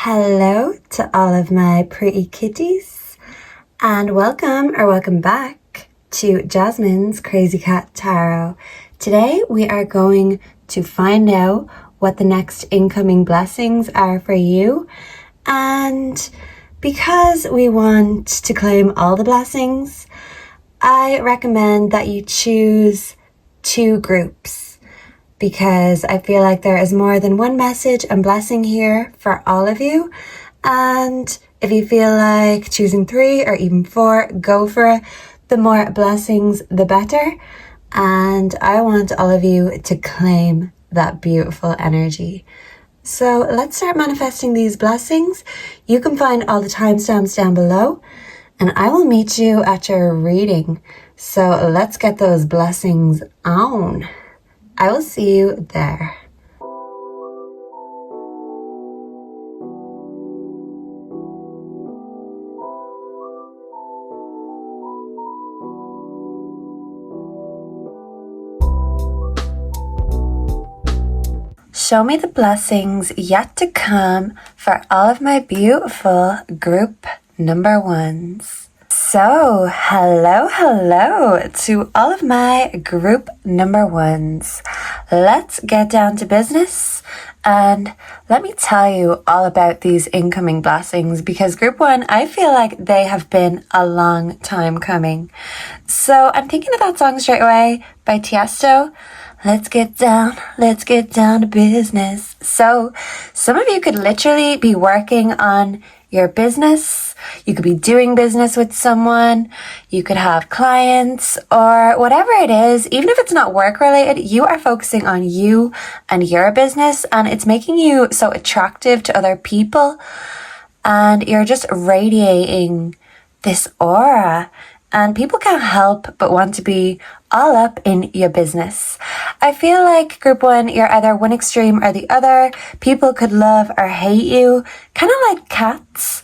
Hello to all of my pretty kitties, and welcome back to Jasmine's Crazy Cat Tarot. Today we are going to find out what the next incoming blessings are for you, and because we want to claim all the blessings, I recommend that you choose two groups, because I feel like there is more than one message and blessing here for all of you. And if you feel like choosing 3 or even 4, go for it. The more blessings, the better. And I want all of you to claim that beautiful energy. So let's start manifesting these blessings. You can find all the timestamps down below, and I will meet you at your reading. So let's get those blessings on. I will see you there. Show me the blessings yet to come for all of my beautiful group number ones. So, hello to all of my group number ones. Let's get down to business and let me tell you all about these incoming blessings, because group 1, I feel like they have been a long time coming. So I'm thinking of that song straight away by Tiesto. Let's get down to business. So some of you could literally be working on your business. You could be doing business with someone. You could have clients or whatever it is. Even if it's not work related, you are focusing on you and your business, and it's making you so attractive to other people. And you're just radiating this aura, and people can't help but want to be all up in your business. I feel like group 1, you're either one extreme or the other. People could love or hate you, kind of like cats.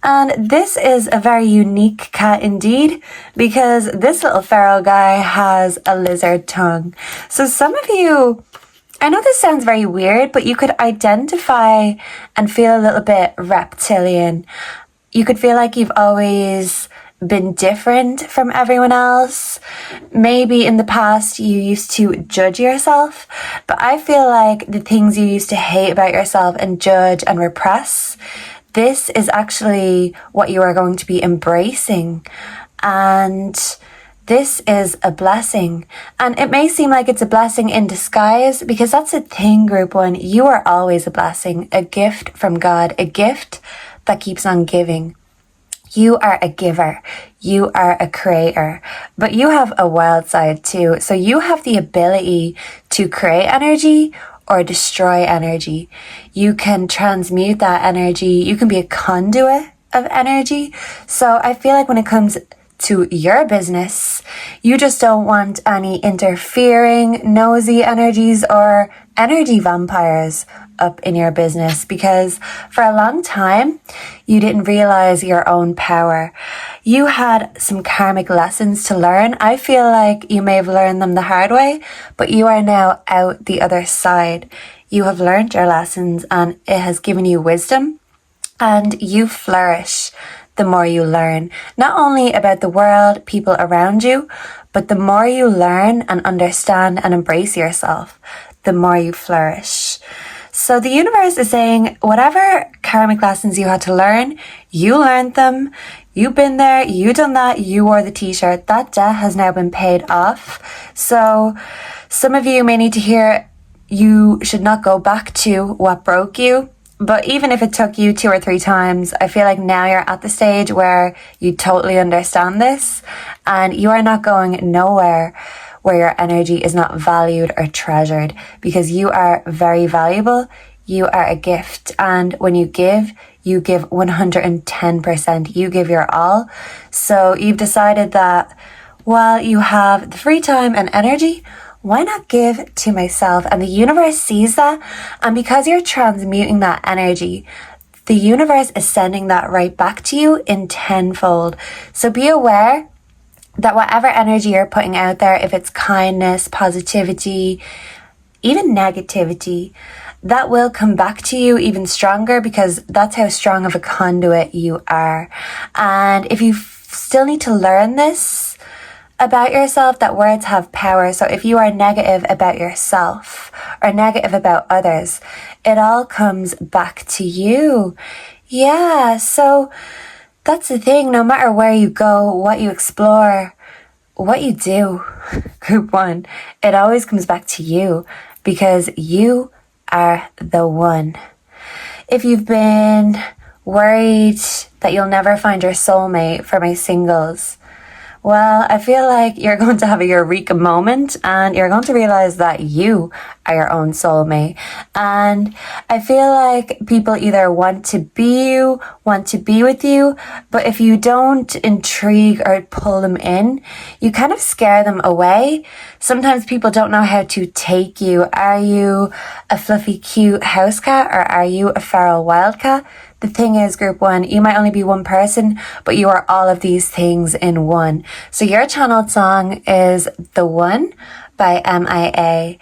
And this is a very unique cat indeed, because this little feral guy has a lizard tongue. So some of you, I know this sounds very weird, but you could identify and feel a little bit reptilian. You could feel like you've always been different from everyone else. Maybe in the past you used to judge yourself, but I feel like the things you used to hate about yourself and judge and repress, this is actually what you are going to be embracing. And this is a blessing. And it may seem like it's a blessing in disguise, because that's the thing, group 1. You are always a blessing, a gift from God, a gift that keeps on giving. You are a giver, you are a creator, but you have a wild side too. So you have the ability to create energy or destroy energy. You can transmute that energy. You can be a conduit of energy. So I feel like when it comes to your business, you just don't want any interfering, nosy energies or energy vampires up in your business, because for a long time you didn't realize your own power. You had some karmic lessons to learn. I feel like you may have learned them the hard way, but you are now out the other side. You have learned your lessons, and it has given you wisdom, and you flourish the more you learn, not only about the world, people around you, but the more you learn and understand and embrace yourself, the more you flourish. So the universe is saying, whatever karmic lessons you had to learn, you learned them. You've been there, you done that, you wore the t-shirt. That debt has now been paid off. So some of you may need to hear you should not go back to what broke you. But even if it took you 2 or 3 times, I feel like now you're at the stage where you totally understand this, and you are not going nowhere where your energy is not valued or treasured, because you are very valuable. You are a gift, and when you give 110%. You give your all. So you've decided that while you have the free time and energy, why not give to myself? And the universe sees that. And because you're transmuting that energy, the universe is sending that right back to you in tenfold. So be aware that whatever energy you're putting out there, if it's kindness, positivity, even negativity, that will come back to you even stronger, because that's how strong of a conduit you are. And if you still need to learn this about yourself, that words have power. So if you are negative about yourself or negative about others, it all comes back to you. Yeah, so that's the thing. No matter where you go, what you explore, what you do, group one, it always comes back to you, because you are the one. If you've been worried that you'll never find your soulmate, for my singles, well, I feel like you're going to have a eureka moment, and you're going to realize that you are your own soulmate. And I feel like people either want to be you, want to be with you, but if you don't intrigue or pull them in, you kind of scare them away. Sometimes people don't know how to take you. Are you a fluffy, cute house cat, or are you a feral wildcat? The thing is, group one, you might only be one person, but you are all of these things in one. So your channeled song is The One by MIA.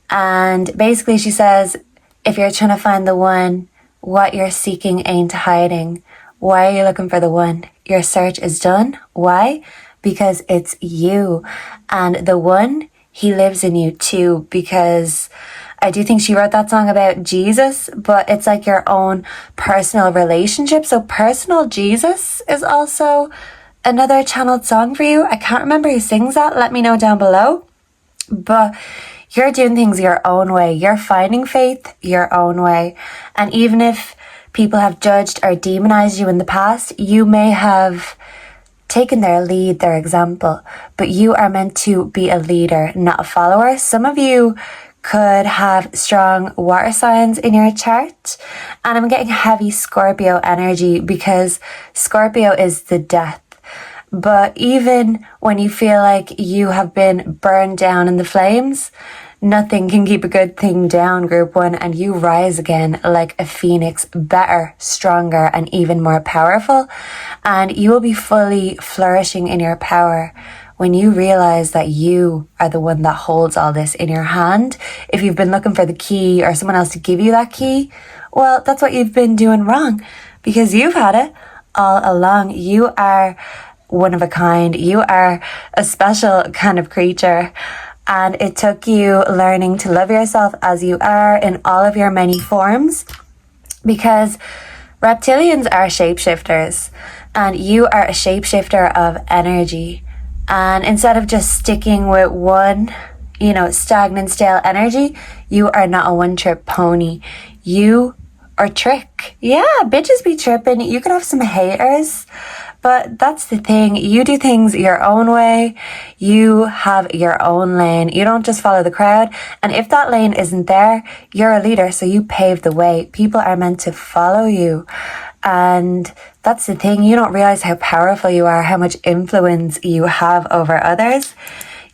And basically she says, if you're trying to find the one, what you're seeking ain't hiding. Why are you looking for the one? Your search is done. Why? Because it's you. And the one, he lives in you too, because I do think she wrote that song about Jesus, but it's like your own personal relationship. So personal Jesus is also another channeled song for you. I can't remember who sings that. Let me know down below. But you're doing things your own way. You're finding faith your own way. And even if people have judged or demonized you in the past, you may have taken their lead, their example, but you are meant to be a leader, not a follower. Some of you could have strong water signs in your chart, and I'm getting heavy Scorpio energy, because Scorpio is the death. But even when you feel like you have been burned down in the flames, nothing can keep a good thing down, group one, and you rise again like a phoenix, better, stronger, and even more powerful. And you will be fully flourishing in your power when you realize that you are the one that holds all this in your hand. If you've been looking for the key or someone else to give you that key, well, that's what you've been doing wrong, because you've had it all along. You are one of a kind. You are a special kind of creature. And it took you learning to love yourself as you are in all of your many forms, because reptilians are shapeshifters, and you are a shapeshifter of energy. And instead of just sticking with one, stagnant, stale energy, you are not a one-trip pony. You are trick. Yeah, bitches be tripping. You could have some haters, but that's the thing. You do things your own way. You have your own lane. You don't just follow the crowd. And if that lane isn't there, you're a leader, so you pave the way. People are meant to follow you. And that's the thing. You don't realize how powerful you are, how much influence you have over others.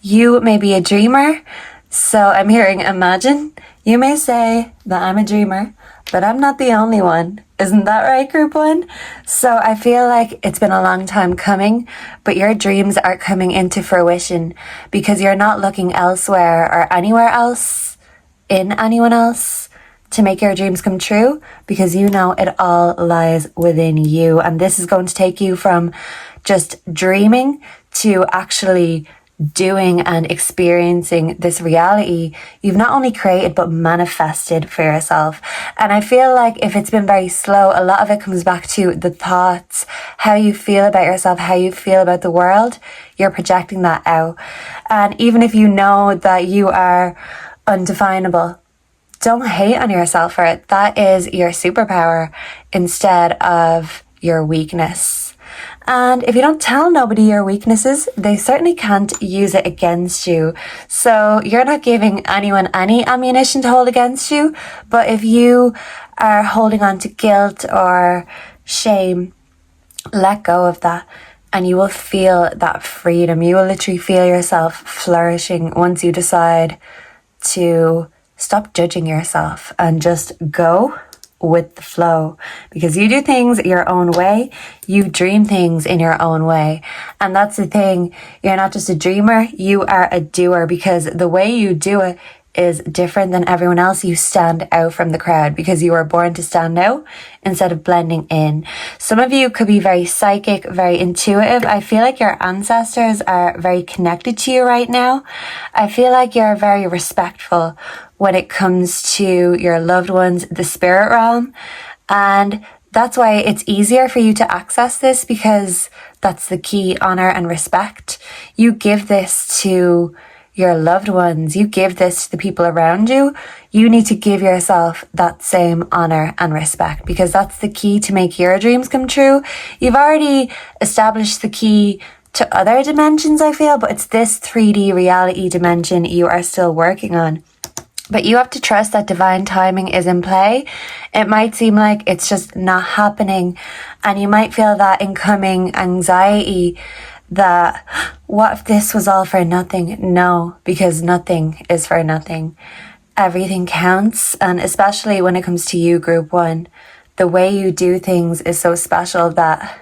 You may be a dreamer. So I'm hearing imagine. You may say that I'm a dreamer, but I'm not the only one. Isn't that right, group one? So I feel like it's been a long time coming, but your dreams are coming into fruition, because you're not looking elsewhere or anywhere else in anyone else to make your dreams come true, because you know it all lies within you. And this is going to take you from just dreaming to actually doing and experiencing this reality you've not only created but manifested for yourself. And I feel like if it's been very slow, a lot of it comes back to the thoughts, how you feel about yourself, how you feel about the world. You're projecting that out. And even if you know that you are undefinable, don't hate on yourself for it. That is your superpower instead of your weakness. And if you don't tell nobody your weaknesses, they certainly can't use it against you. So you're not giving anyone any ammunition to hold against you. But if you are holding on to guilt or shame, let go of that, and you will feel that freedom. You will literally feel yourself flourishing once you decide to stop judging yourself and just go with the flow, because you do things your own way. You dream things in your own way. And that's the thing. You're not just a dreamer, you are a doer, because the way you do it is different than everyone else. You stand out from the crowd because you were born to stand out instead of blending in. Some of you could be very psychic, very intuitive. I feel like your ancestors are very connected to you right now. I feel like you're very respectful when it comes to your loved ones, the spirit realm. And that's why it's easier for you to access this, because that's the key: honor and respect. You give this to your loved ones. You give this to the people around you. You need to give yourself that same honor and respect, because that's the key to make your dreams come true. You've already established the key to other dimensions, I feel, but it's this 3D reality dimension you are still working on. But you have to trust that divine timing is in play. It might seem like it's just not happening, and you might feel that incoming anxiety that, what if this was all for nothing? No, because nothing is for nothing. Everything counts, and especially when it comes to you, Group 1, the way you do things is so special that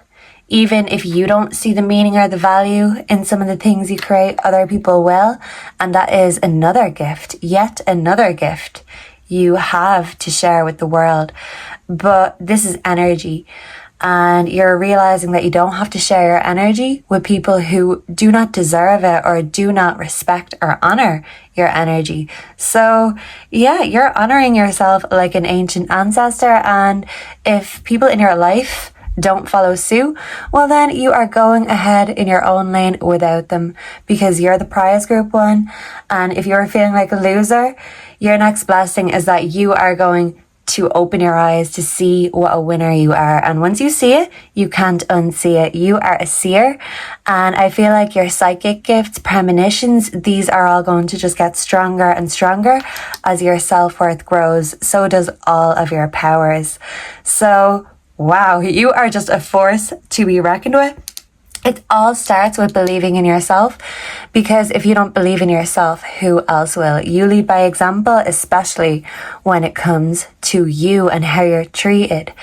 even if you don't see the meaning or the value in some of the things you create, other people will. And that is another gift, yet another gift you have to share with the world. But this is energy. And you're realizing that you don't have to share your energy with people who do not deserve it or do not respect or honor your energy. So yeah, you're honoring yourself like an ancient ancestor. And if people in your life don't follow suit, well then you are going ahead in your own lane without them, because you're the prize, Group 1. And if you're feeling like a loser, your next blessing is that you are going to open your eyes to see what a winner you are. And once you see it, you can't unsee it. You are a seer. And I feel like your psychic gifts, premonitions, these are all going to just get stronger and stronger as your self-worth grows. So does all of your powers. So wow, you are just a force to be reckoned with. It all starts with believing in yourself, because if you don't believe in yourself, who else will? You lead by example, especially when it comes to you and how you're treated.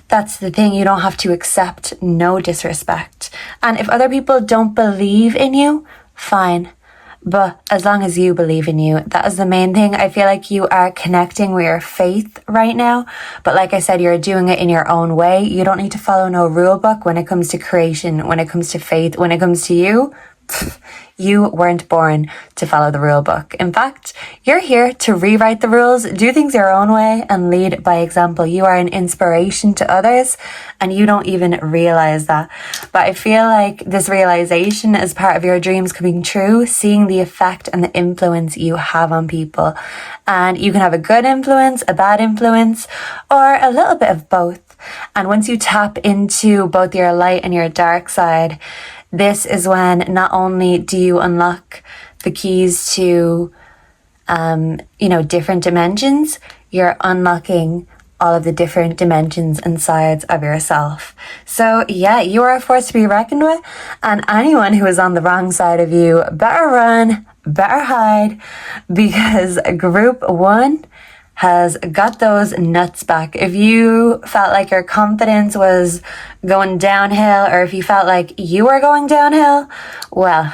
That's the thing. You don't have to accept no disrespect. And if other people don't believe in you, fine. But as long as you believe in you, that is the main thing. I feel like you are connecting with your faith right now. But like I said, you're doing it in your own way. You don't need to follow no rule book when it comes to creation, when it comes to faith, when it comes to you. You weren't born to follow the rule book. In fact, you're here to rewrite the rules, do things your own way, and lead by example. You are an inspiration to others, and you don't even realize that. But I feel like this realization is part of your dreams coming true, seeing the effect and the influence you have on people. And you can have a good influence, a bad influence, or a little bit of both. And once you tap into both your light and your dark side, this is when not only do you unlock the keys to, different dimensions, you're unlocking all of the different dimensions and sides of yourself. So yeah, you are a force to be reckoned with, and anyone who is on the wrong side of you better run, better hide, because Group 1 has got those nuts back. If you felt like your confidence was going downhill, or if you felt like you were going downhill, well,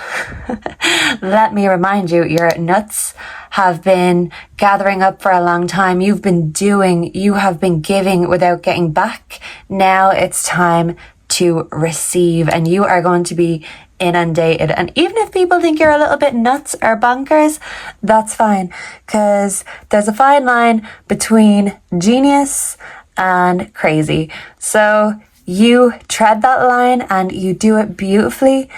let me remind you, your nuts have been gathering up for a long time. You've been doing, you have been giving without getting back. Now it's time to receive, and you are going to be inundated. And even if people think you're a little bit nuts or bonkers, that's fine, because there's a fine line between genius and crazy. So you tread that line and you do it beautifully.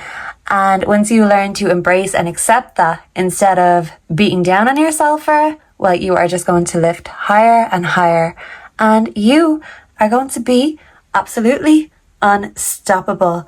And once you learn to embrace and accept that, instead of beating down on yourself for it, well, you are just going to lift higher and higher, and you are going to be absolutely unstoppable.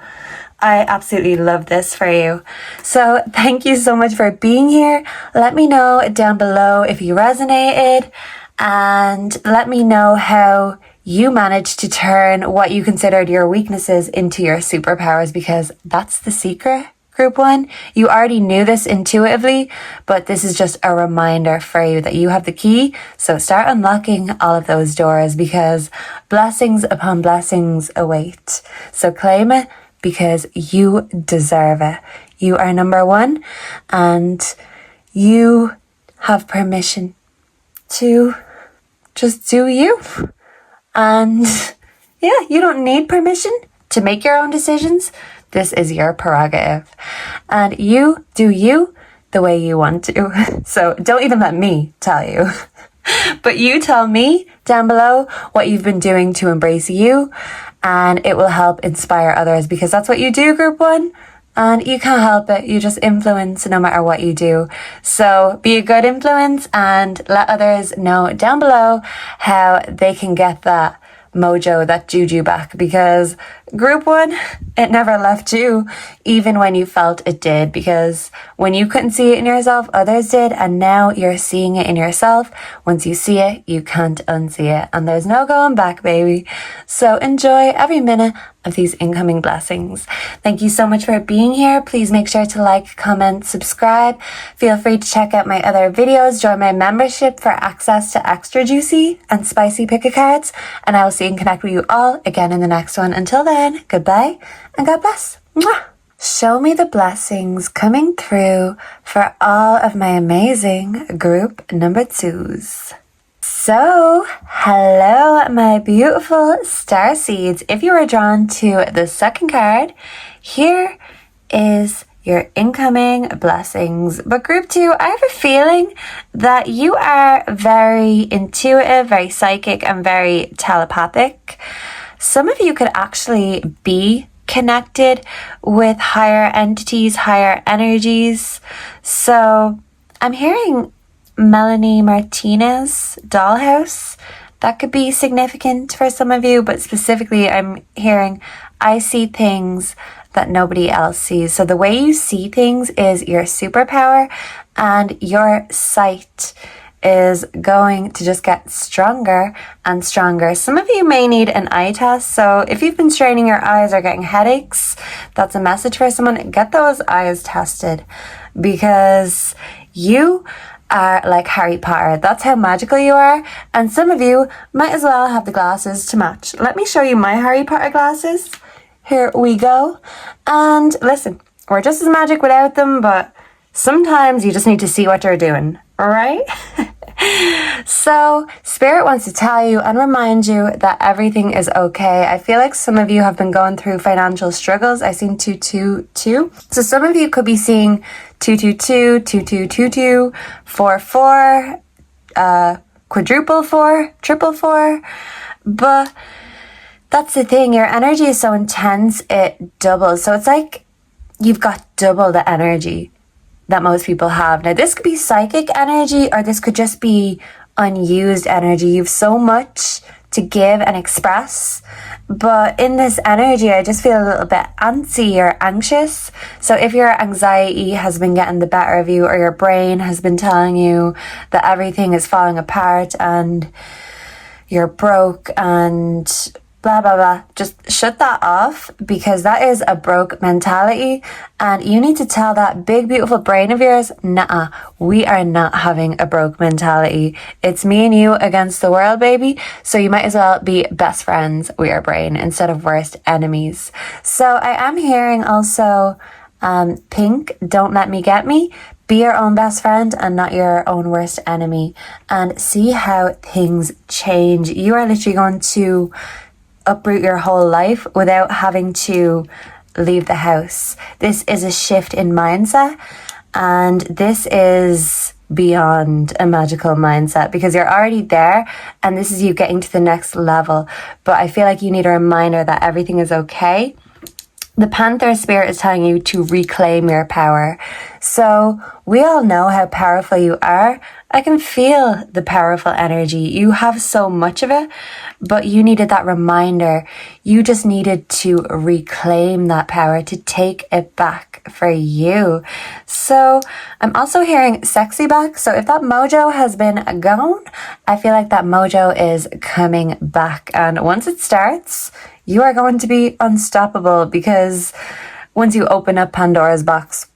I absolutely love this for you. So thank you so much for being here. Let me know down below if you resonated, and let me know how you managed to turn what you considered your weaknesses into your superpowers, because that's the secret, Group 1. You already knew this intuitively, but this is just a reminder for you that you have the key. So start unlocking all of those doors, because blessings upon blessings await. So claim it, because you deserve it. You are number 1, and you have permission to just do you. And yeah, you don't need permission to make your own decisions. This is your prerogative. And you do you the way you want to. So don't even let me tell you. But you tell me down below what you've been doing to embrace you, and it will help inspire others, because that's what you do, group one. And you can't help it. You just influence no matter what you do. So be a good influence and let others know down below how they can get that mojo, that juju back, because group one, it never left you, even when you felt it did, because when you couldn't see it in yourself, others did, and now you're seeing it in yourself. Once you see it, you can't unsee it, and there's no going back, baby. So enjoy every minute of these incoming blessings. Thank you so much for being here. Please make sure to like, comment, subscribe. Feel free to check out my other videos. Join my membership for access to extra juicy and spicy pick-a-cards, and I will see and connect with you all again in the next one. Until then, goodbye and God bless. Mwah. Show me the blessings coming through for all of my amazing group number twos. So, hello my beautiful star seeds. If you are drawn to the second card, here is your incoming blessings. But group two, I have a feeling that you are very intuitive, very psychic, and very telepathic. Some of you could actually be connected with higher entities, higher energies. So I'm hearing Melanie Martinez dollhouse. That could be significant for some of you, but specifically I'm hearing I see things that nobody else sees. So the way you see things is your superpower, and your sight is going to just get stronger and stronger. Some of you may need an eye test. So if you've been straining your eyes or getting headaches, that's a message for someone. Get those eyes tested, because you are like Harry Potter. That's how magical you are. And some of you might as well have the glasses to match. Let me show you my Harry Potter glasses. Here we go. And listen, we're just as magic without them, but sometimes you just need to see what you're doing, all right? So Spirit wants to tell you and remind you that everything is okay. I feel like some of you have been going through financial struggles. I seen 222. So some of you could be seeing 222, 2222, 44, quadruple four, triple four. But that's the thing. Your energy is so intense, it doubles. So it's like you've got double the energy that most people have. Now, this could be psychic energy, or this could just be unused energy. You've so much to give and express, but in this energy, I just feel a little bit antsy or anxious. So if your anxiety has been getting the better of you, or your brain has been telling you that everything is falling apart and you're broke and blah, blah, blah, just shut that off, because that is a broke mentality. And you need to tell that big, beautiful brain of yours, nah, we are not having a broke mentality. It's me and you against the world, baby. So you might as well be best friends with your brain instead of worst enemies. So I am hearing also, Pink, don't let me get me. Be your own best friend and not your own worst enemy. And see how things change. You are literally going to uproot your whole life without having to leave the house. This is a shift in mindset, and this is beyond a magical mindset, because you're already there and this is you getting to the next level. But I feel like you need a reminder that everything is okay. The Panther Spirit is telling you to reclaim your power. So we all know how powerful you are. I can feel the powerful energy. You have so much of it, but you needed that reminder. You just needed to reclaim that power, to take it back for you. So I'm also hearing sexy back. So if that mojo has been gone, I feel like that mojo is coming back. And once it starts, you are going to be unstoppable, because once you open up Pandora's box,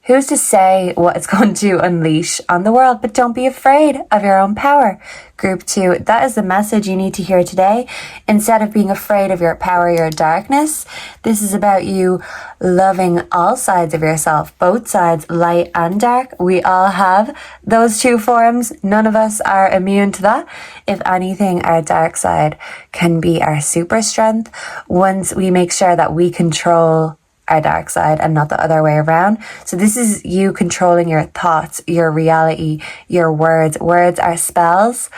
Who's to say what it's going to unleash on the world? But don't be afraid of your own power. Group 2, that is the message you need to hear today. Instead of being afraid of your power, your darkness, this is about you loving all sides of yourself, both sides, light and dark. We all have those two forms. None of us are immune to that. If anything, our dark side can be our super strength once we make sure that we control our dark side and not the other way around. So this is you controlling your thoughts, your reality, your words. Words are spells,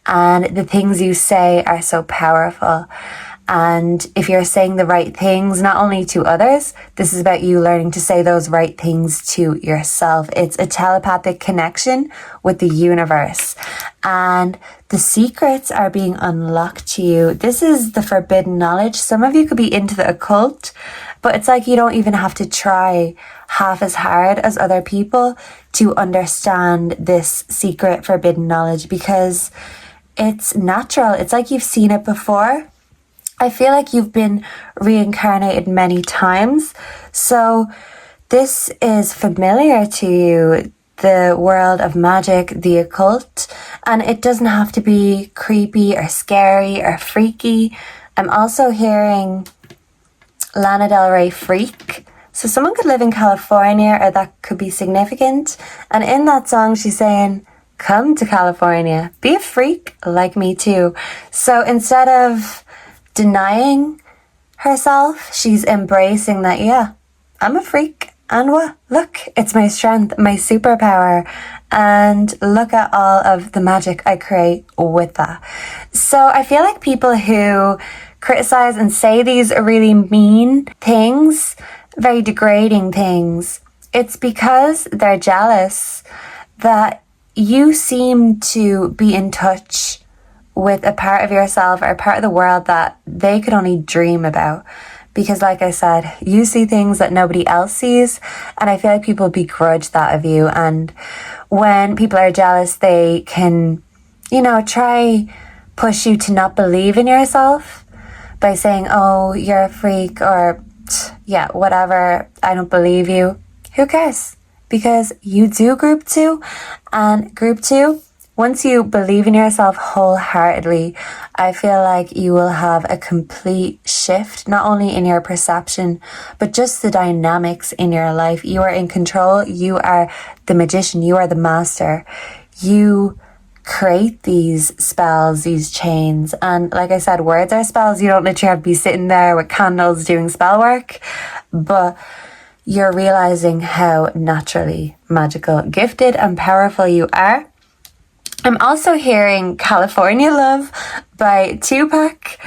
and the things you say are so powerful. And if you're saying the right things, not only to others, this is about you learning to say those right things to yourself. It's a telepathic connection with the universe. And the secrets are being unlocked to you. This is the forbidden knowledge. Some of you could be into the occult, but it's like you don't even have to try half as hard as other people to understand this secret forbidden knowledge, because it's natural. It's like you've seen it before. I feel like you've been reincarnated many times. So this is familiar to you, the world of magic, the occult, and it doesn't have to be creepy or scary or freaky. I'm also hearing Lana Del Rey freak. So someone could live in California, or that could be significant. And in that song, she's saying, come to California, be a freak like me too. So instead of denying herself, she's embracing that, yeah, I'm a freak. And what? Look, it's my strength, my superpower. And look at all of the magic I create with that. So I feel like people who criticize and say these really mean things, very degrading things, it's because they're jealous that you seem to be in touch with a part of yourself or a part of the world that they could only dream about. Because like I said, you see things that nobody else sees, and I feel like people begrudge that of you. And when people are jealous, they can, try push you to not believe in yourself by saying, oh, you're a freak, or yeah, whatever, I don't believe you. Who cares? Because you do group 2, and group 2, once you believe in yourself wholeheartedly, I feel like you will have a complete shift, not only in your perception, but just the dynamics in your life. You are in control. You are the magician. You are the master. You create these spells, these chains. And like I said, words are spells. You don't literally have to be sitting there with candles doing spell work, but you're realizing how naturally magical, gifted, and powerful you are. I'm also hearing California Love by Tupac,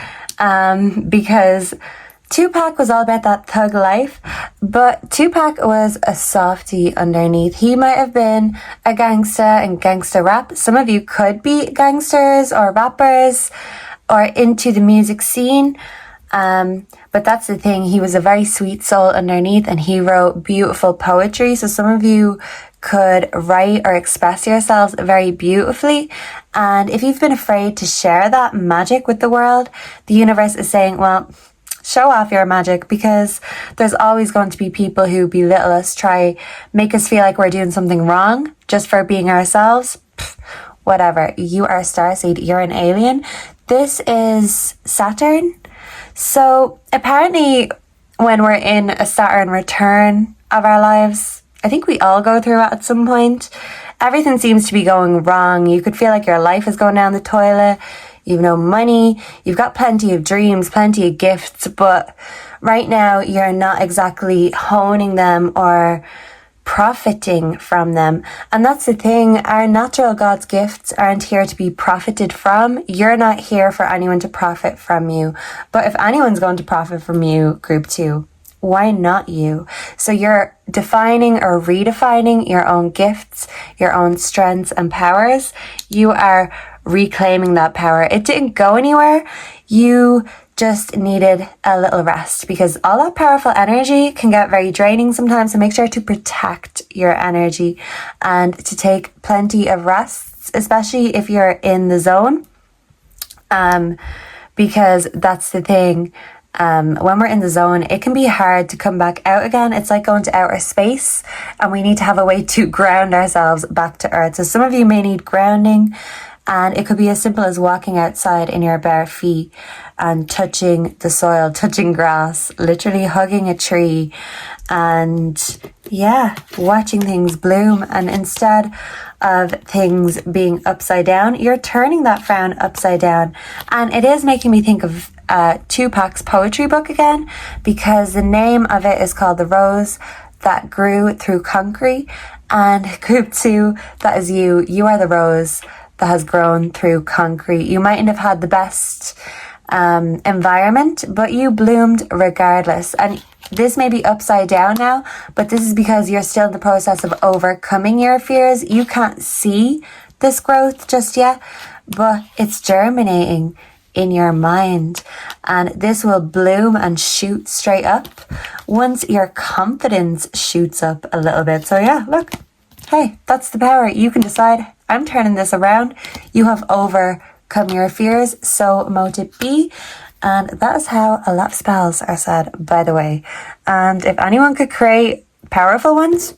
because Tupac was all about that thug life, but Tupac was a softie underneath. He might have been a gangster in gangster rap. Some of you could be gangsters or rappers or into the music scene, but that's the thing. He was a very sweet soul underneath, and he wrote beautiful poetry. So some of you could write or express yourselves very beautifully. And if you've been afraid to share that magic with the world, the universe is saying, well, show off your magic, because there's always going to be people who belittle us, try make us feel like we're doing something wrong just for being ourselves. Whatever. You are a starseed. You're an alien. This is Saturn. So apparently when we're in a Saturn return of our lives, I think we all go through it at some point, everything seems to be going wrong. You could feel like your life is going down the toilet. You've no money. You've got plenty of dreams, plenty of gifts, but right now you're not exactly honing them or profiting from them. And that's the thing. Our natural God's gifts aren't here to be profited from. You're not here for anyone to profit from you. But if anyone's going to profit from you, group 2, why not you? So you're defining or redefining your own gifts, your own strengths and powers. You are reclaiming that power. It didn't go anywhere. You just needed a little rest, because all that powerful energy can get very draining sometimes. So make sure to protect your energy and to take plenty of rests, especially if you're in the zone. Because that's the thing. when we're in the zone, it can be hard to come back out again. It's like going to outer space, and we need to have a way to ground ourselves back to earth. So some of you may need grounding, and it could be as simple as walking outside in your bare feet and touching the soil, touching grass, literally hugging a tree, and watching things bloom. And instead of things being upside down, you're turning that frown upside down. And it is making me think of Tupac's poetry book again, because the name of it is called The Rose That Grew Through Concrete. And group 2, that is you. You are the rose that has grown through concrete. You mightn't have had the best environment, but you bloomed regardless. And this may be upside down now, but this is because you're still in the process of overcoming your fears. You can't see this growth just yet, but it's germinating in your mind, and this will bloom and shoot straight up once your confidence shoots up a little bit. So yeah, look, hey, that's the power. You can decide, I'm turning this around. You have overcome your fears, so mote it be. And that is how a lot of spells are said, by the way. And if anyone could create powerful ones,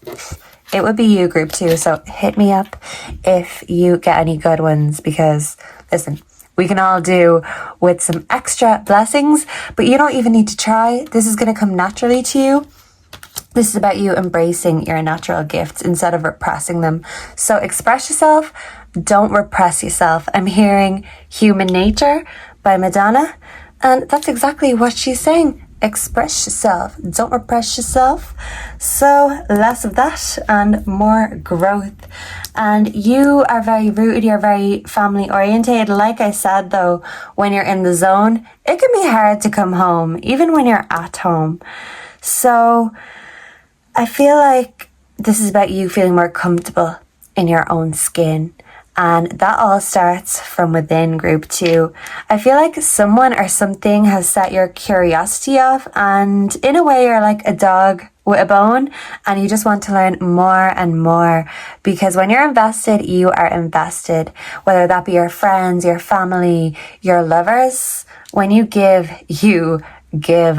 it would be you, group 2. So hit me up if you get any good ones, because listen, we can all do with some extra blessings, but you don't even need to try. This is going to come naturally to you. This is about you embracing your natural gifts instead of repressing them. So express yourself. Don't repress yourself. I'm hearing Human Nature by Madonna, and that's exactly what she's saying. Express yourself. Don't repress yourself. So less of that and more growth. And you are very rooted. You're very family orientated. Like I said, though, when you're in the zone, it can be hard to come home, even when you're at home. So I feel like this is about you feeling more comfortable in your own skin. And that all starts from within, group 2. I feel like someone or something has set your curiosity off, and in a way you're like a dog with a bone, and you just want to learn more and more, because when you're invested, you are invested, whether that be your friends, your family, your lovers. When you give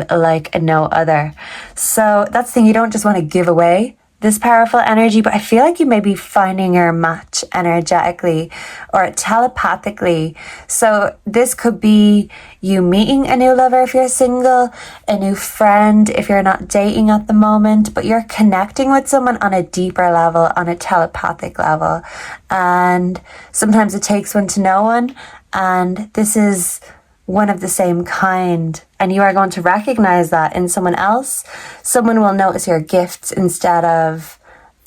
like no other. So that's the thing, you don't just want to give away this powerful energy, but I feel like you may be finding your match energetically or telepathically. So this could be you meeting a new lover if you're single, a new friend if you're not dating at the moment, but you're connecting with someone on a deeper level, on a telepathic level. And sometimes it takes one to know one, and this is one of the same kind, and you are going to recognize that in someone else. Someone will notice your gifts instead of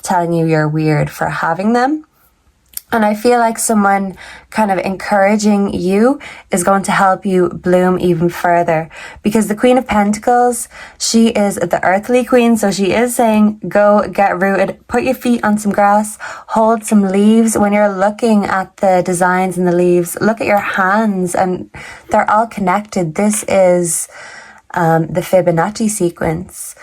telling you you're weird for having them. And I feel like someone kind of encouraging you is going to help you bloom even further, because the Queen of Pentacles, she is the earthly queen. So she is saying, go get rooted, put your feet on some grass, hold some leaves. When you're looking at the designs in the leaves, look at your hands, and they're all connected. This is the Fibonacci sequence.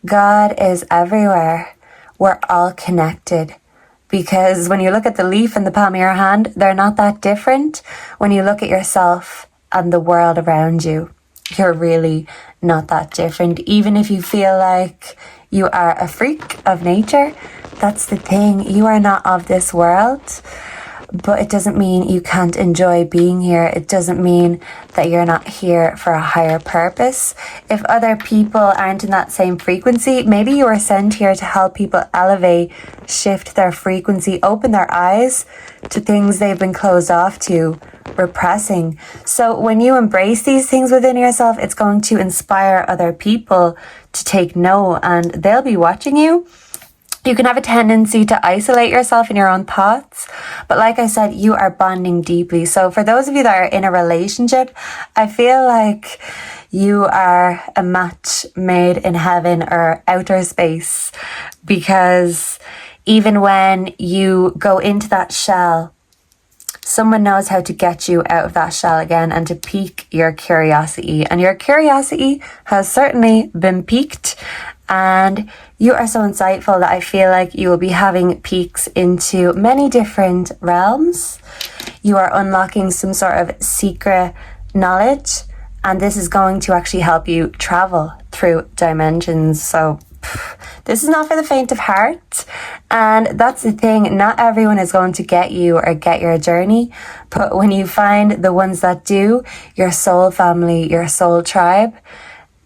God is everywhere. We're all connected. Because when you look at the leaf in the palm of your hand, they're not that different. When you look at yourself and the world around you, you're really not that different. Even if you feel like you are a freak of nature, that's the thing. You are not of this world. But it doesn't mean you can't enjoy being here. It doesn't mean that you're not here for a higher purpose. If other people aren't in that same frequency, maybe you are sent here to help people elevate, shift their frequency, open their eyes to things they've been closed off to, repressing. So when you embrace these things within yourself, it's going to inspire other people to take note, and they'll be watching you. You can have a tendency to isolate yourself in your own thoughts, but like I said, you are bonding deeply. So for those of you that are in a relationship, I feel like you are a match made in heaven or outer space, because even when you go into that shell, someone knows how to get you out of that shell again and to pique your curiosity. And your curiosity has certainly been piqued. And you are so insightful that I feel like you will be having peeks into many different realms. You are unlocking some sort of secret knowledge, And this is going to actually help you travel through dimensions. So this is not for the faint of heart. And that's the thing. Not everyone is going to get you or get your journey. But when you find the ones that do, your soul family, your soul tribe,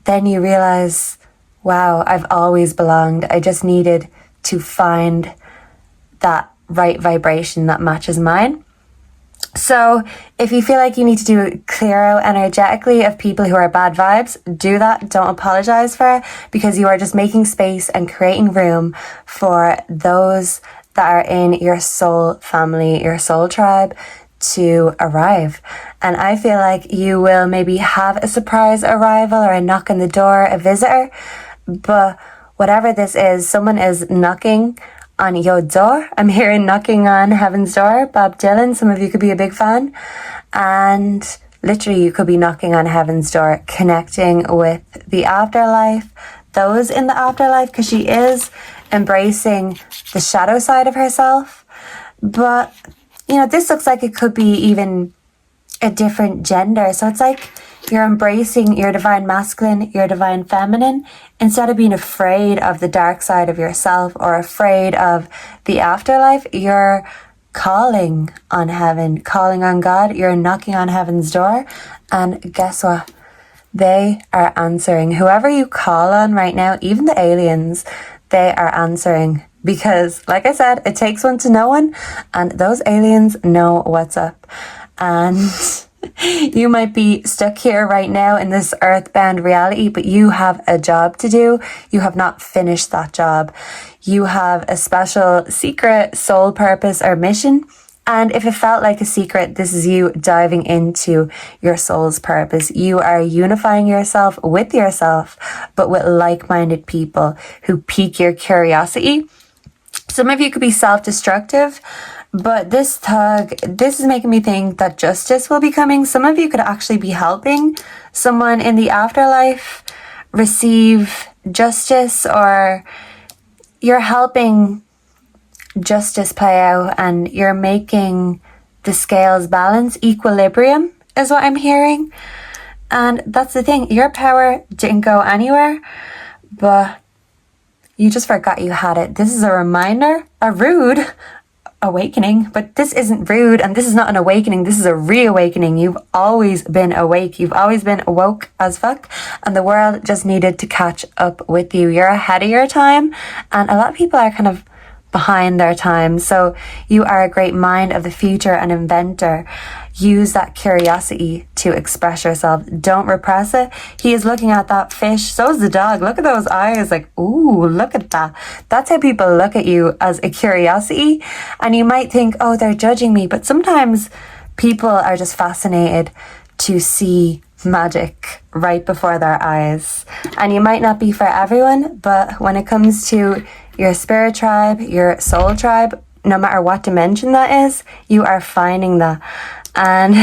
then you realize, wow, I've always belonged. I just needed to find that right vibration that matches mine. So if you feel like you need to do a clear out energetically of people who are bad vibes, do that. Don't apologize for it, because you are just making space and creating room for those that are in your soul family, your soul tribe, to arrive. And I feel like you will maybe have a surprise arrival or a knock on the door, a visitor. But whatever this is, someone is knocking on your door. I'm hearing knocking on heaven's door, Bob Dylan. Some of you could be a big fan. And literally you could be knocking on heaven's door, connecting with the afterlife, those in the afterlife, because she is embracing the shadow side of herself. But, you know, this looks like it could be even a different gender. So it's like you're embracing your divine masculine, your divine feminine, instead of being afraid of the dark side of yourself or afraid of the afterlife. You're calling on heaven, calling on God. You're knocking on heaven's door. And guess what? They are answering. Whoever you call on right now, even the aliens, they are answering. Because, like I said, it takes one to know one. And those aliens know what's up. And you might be stuck here right now in this earthbound reality, but you have a job to do. You have not finished that job. You have a special secret soul purpose or mission. And if it felt like a secret, this is you diving into your soul's purpose. You are unifying yourself, but with like-minded people who pique your curiosity. Some of you could be self-destructive, but this is making me think that justice will be coming. Some of you could actually be helping someone in the afterlife receive justice, or you're helping justice play out and you're making the scales balance. Equilibrium is what I'm hearing. And that's the thing. Your power didn't go anywhere, but you just forgot you had it. This is a reminder, a rude awakening, but this isn't rude and this is not an awakening. This is a reawakening. You've always been awake. You've always been woke as fuck, and the world just needed to catch up with you. You're ahead of your time, and a lot of people are kind of behind their time. So you are a great mind of the future, an inventor. Use that curiosity to express yourself. Don't repress it. He is looking at that fish. So is the dog. Look at those eyes. Like, ooh, look at that. That's how people look at you, as a curiosity. And you might think, oh, they're judging me. But sometimes people are just fascinated to see magic right before their eyes. And you might not be for everyone, but when it comes to your spirit tribe, your soul tribe, no matter what dimension that is, you are finding that. And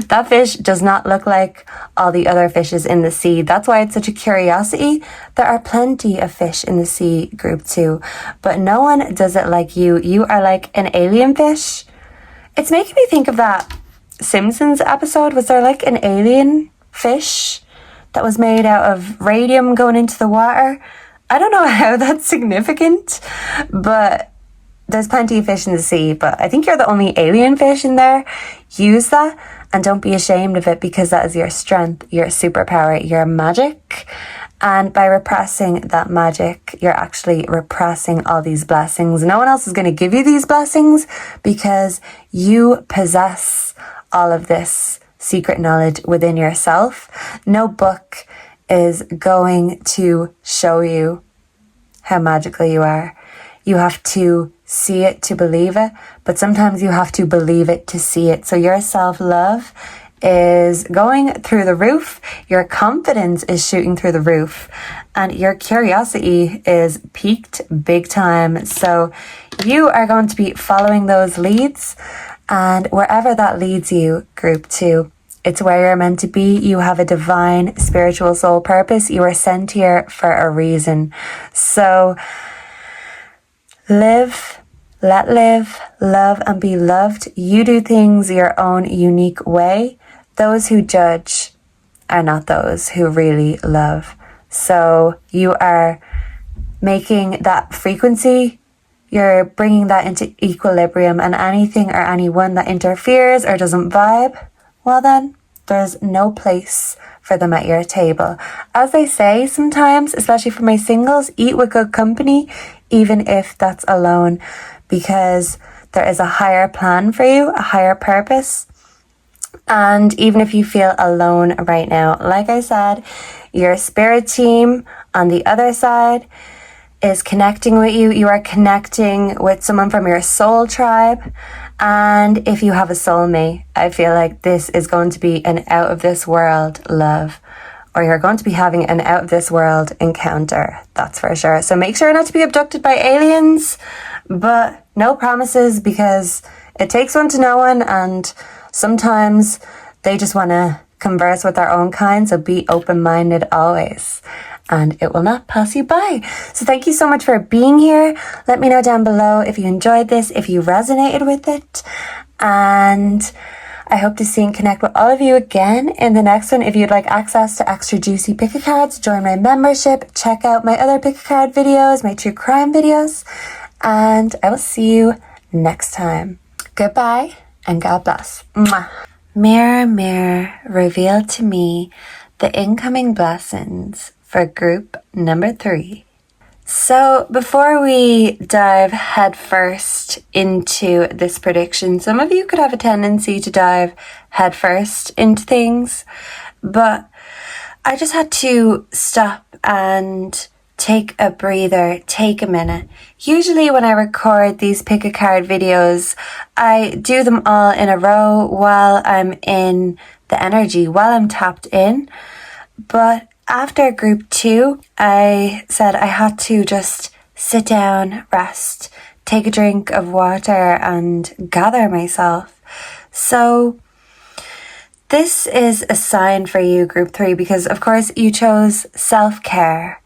that fish does not look like all the other fishes in the sea. That's why it's such a curiosity. There are plenty of fish in the sea, group 2, but no one does it like you. You are like an alien fish. It's making me think of that Simpsons episode. Was there like an alien fish that was made out of radium going into the water? I don't know how that's significant, but there's plenty of fish in the sea, but I think you're the only alien fish in there. Use that and don't be ashamed of it, because that is your strength, your superpower, your magic. And by repressing that magic, you're actually repressing all these blessings. No one else is going to give you these blessings because you possess all of this secret knowledge within yourself. No book is going to show you how magical you are. You have to see it to believe it, but sometimes you have to believe it to see it. So your self-love is going through the roof, your confidence is shooting through the roof, and your curiosity is peaked big time. So you are going to be following those leads, and wherever that leads you, group 2, it's where you're meant to be. You have a divine spiritual soul purpose. You are sent here for a reason. So live, let live, love and be loved. You do things your own unique way. Those who judge are not those who really love. So you are making that frequency, you're bringing that into equilibrium, and anything or anyone that interferes or doesn't vibe, well then, there's no place for them at your table. As I say sometimes, especially for my singles, eat with good company, even if that's alone, because there is a higher plan for you, a higher purpose. And even if you feel alone right now, like I said, your spirit team on the other side is connecting with you. You are connecting with someone from your soul tribe. And if you have a soulmate, I feel like this is going to be an out of this world love, or you're going to be having an out of this world encounter. That's for sure. So make sure not to be abducted by aliens, but no promises, because it takes one to know one, and sometimes they just want to converse with their own kind. So be open-minded always, and it will not pass you by. So thank you so much for being here. Let me know down below if you enjoyed this, if you resonated with it. And I hope to see and connect with all of you again in the next one. If you'd like access to extra juicy pick-a-cards, join my membership. Check out my other pick-a-card videos, my true crime videos. And I will see you next time. Goodbye and God bless. Mwah. Mirror, mirror, reveal to me the incoming blessings for group number 3. So before we dive headfirst into this prediction, some of you could have a tendency to dive headfirst into things, but I just had to stop and take a breather, take a minute. Usually when I record these pick-a-card videos, I do them all in a row while I'm in the energy, while I'm tapped in. But after group 2, I said I had to just sit down, rest, take a drink of water and gather myself. So this is a sign for you, group 3, because of course you chose self-care.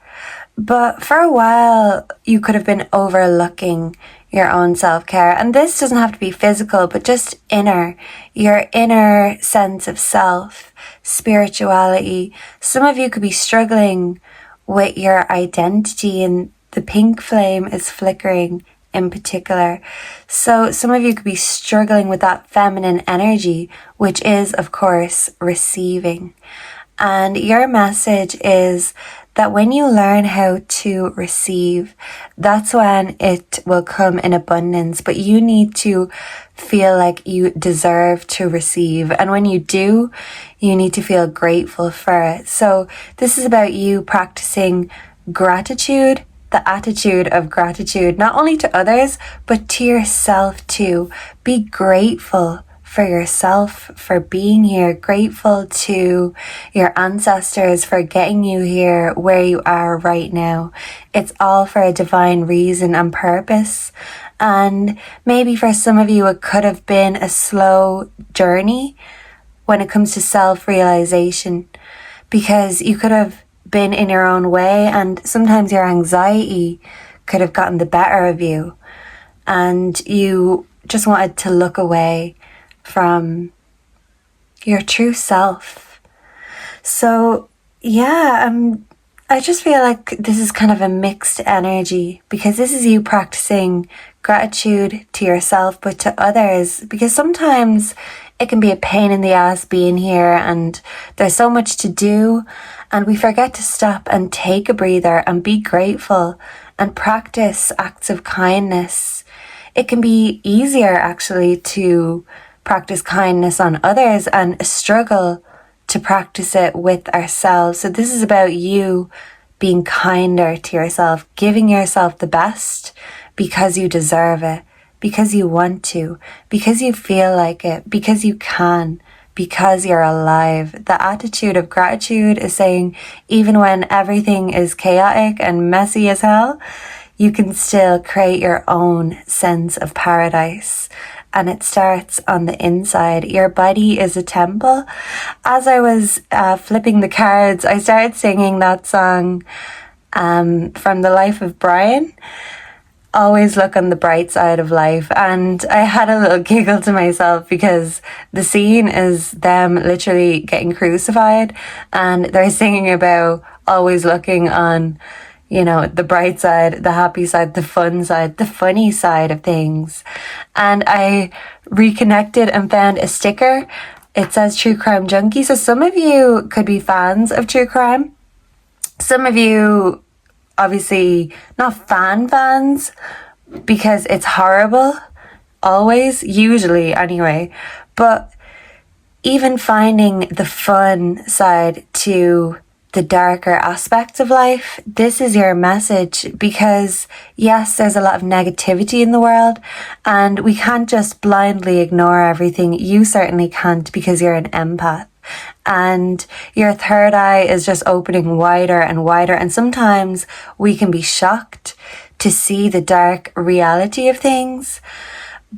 But for a while, you could have been overlooking your own self-care. And this doesn't have to be physical, but just inner. Your inner sense of self, spirituality. Some of you could be struggling with your identity, and the pink flame is flickering in particular. So some of you could be struggling with that feminine energy, which is, of course, receiving. And your message is that when you learn how to receive, that's when it will come in abundance. But you need to feel like you deserve to receive. And when you do, you need to feel grateful for it. So this is about you practicing gratitude, the attitude of gratitude, not only to others, but to yourself too. Be grateful for yourself, for being here, grateful to your ancestors for getting you here where you are right now. It's all for a divine reason and purpose. And maybe for some of you, it could have been a slow journey when it comes to self-realization, because you could have been in your own way, and sometimes your anxiety could have gotten the better of you, and you just wanted to look away from your true self. So yeah, I just feel like this is kind of a mixed energy, because this is you practicing gratitude to yourself, but to others, because sometimes it can be a pain in the ass being here and there's so much to do, and we forget to stop and take a breather and be grateful and practice acts of kindness. It can be easier actually to practice kindness on others and struggle to practice it with ourselves. So this is about you being kinder to yourself, giving yourself the best because you deserve it, because you want to, because you feel like it, because you can, because you're alive. The attitude of gratitude is saying, even when everything is chaotic and messy as hell, you can still create your own sense of paradise. And it starts on the inside. Your body is a temple. As I was flipping the cards, I started singing that song from The Life of Brian. always look on the bright side of life. And I had a little giggle to myself because the scene is them literally getting crucified, and they're singing about always looking on, you know, the bright side, the happy side, the fun side, the funny side of things. And I reconnected and found a sticker. It says True Crime Junkie. So some of you could be fans of true crime. Some of you obviously not fans because it's horrible, always, usually anyway. But even finding the fun side to the darker aspects of life, this is your message, because yes, there's a lot of negativity in the world and we can't just blindly ignore everything. You certainly can't, because you're an empath. And your third eye is just opening wider and wider. And sometimes we can be shocked to see the dark reality of things.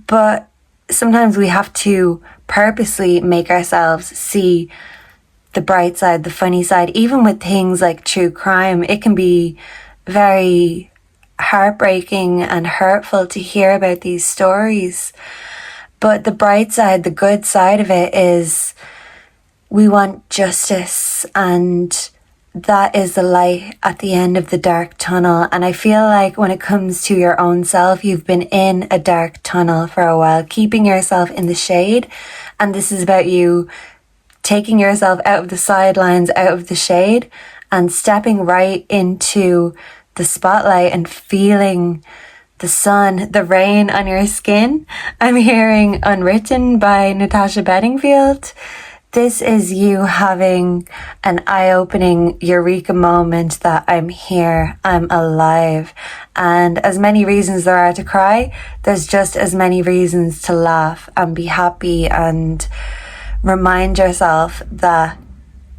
But sometimes we have to purposely make ourselves see the bright side, the funny side. Even with things like true crime, it can be very heartbreaking and hurtful to hear about these stories. But the bright side, the good side of it is we want justice, and that is the light at the end of the dark tunnel. And I feel like when it comes to your own self, you've been in a dark tunnel for a while, keeping yourself in the shade. And this is about you taking yourself out of the sidelines, out of the shade, and stepping right into the spotlight and feeling the sun, the rain on your skin. I'm hearing Unwritten by Natasha Bedingfield. This is you having an eye-opening eureka moment that I'm here, I'm alive. And as many reasons there are to cry, there's just as many reasons to laugh and be happy and remind yourself that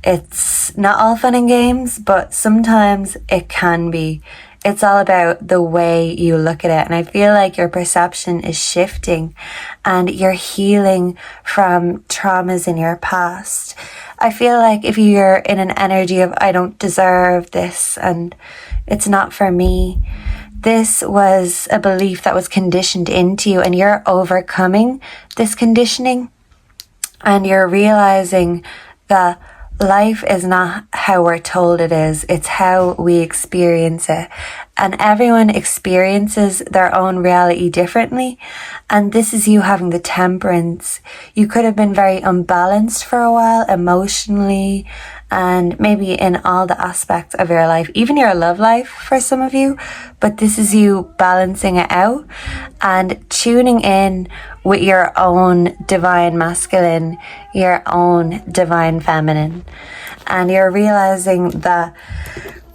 it's not all fun and games, but sometimes it can be. It's all about the way you look at it. And I feel like your perception is shifting and you're healing from traumas in your past. I feel like if you're in an energy of, I don't deserve this and it's not for me, this was a belief that was conditioned into you, and you're overcoming this conditioning and you're realizing that life is not how we're told it is. It's how we experience it. And everyone experiences their own reality differently. And this is you having the temperance. You could have been very unbalanced for a while emotionally and maybe in all the aspects of your life, even your love life for some of you. But this is you balancing it out and tuning in with your own divine masculine, your own divine feminine. And you're realizing that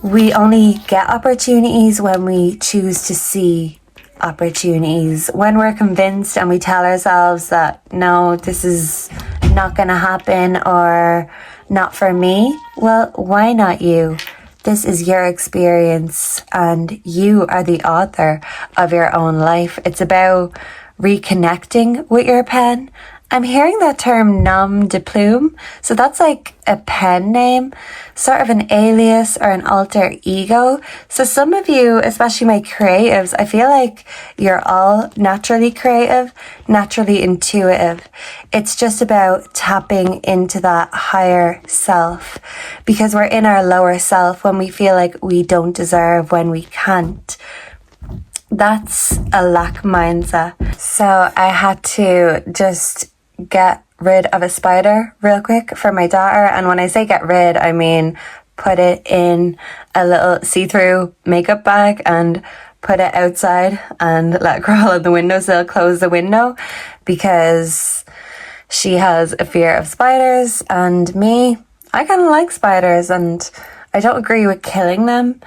we only get opportunities when we choose to see opportunities. When we're convinced and we tell ourselves that, no, this is not going to happen or not for me, well, why not you? This is your experience and you are the author of your own life. It's about reconnecting with your pen. I'm hearing that term nom de plume. So that's like a pen name, sort of an alias or an alter ego. So some of you, especially my creatives, I feel like you're all naturally creative, naturally intuitive. It's just about tapping into that higher self, because we're in our lower self when we feel like we don't deserve, when we can't. That's a lack mindset. So I had to just get rid of a spider real quick for my daughter. And when I say get rid, I mean put it in a little see-through makeup bag and put it outside and let it crawl out the windowsill, close the window, because she has a fear of spiders. And me, I kind of like spiders and I don't agree with killing them.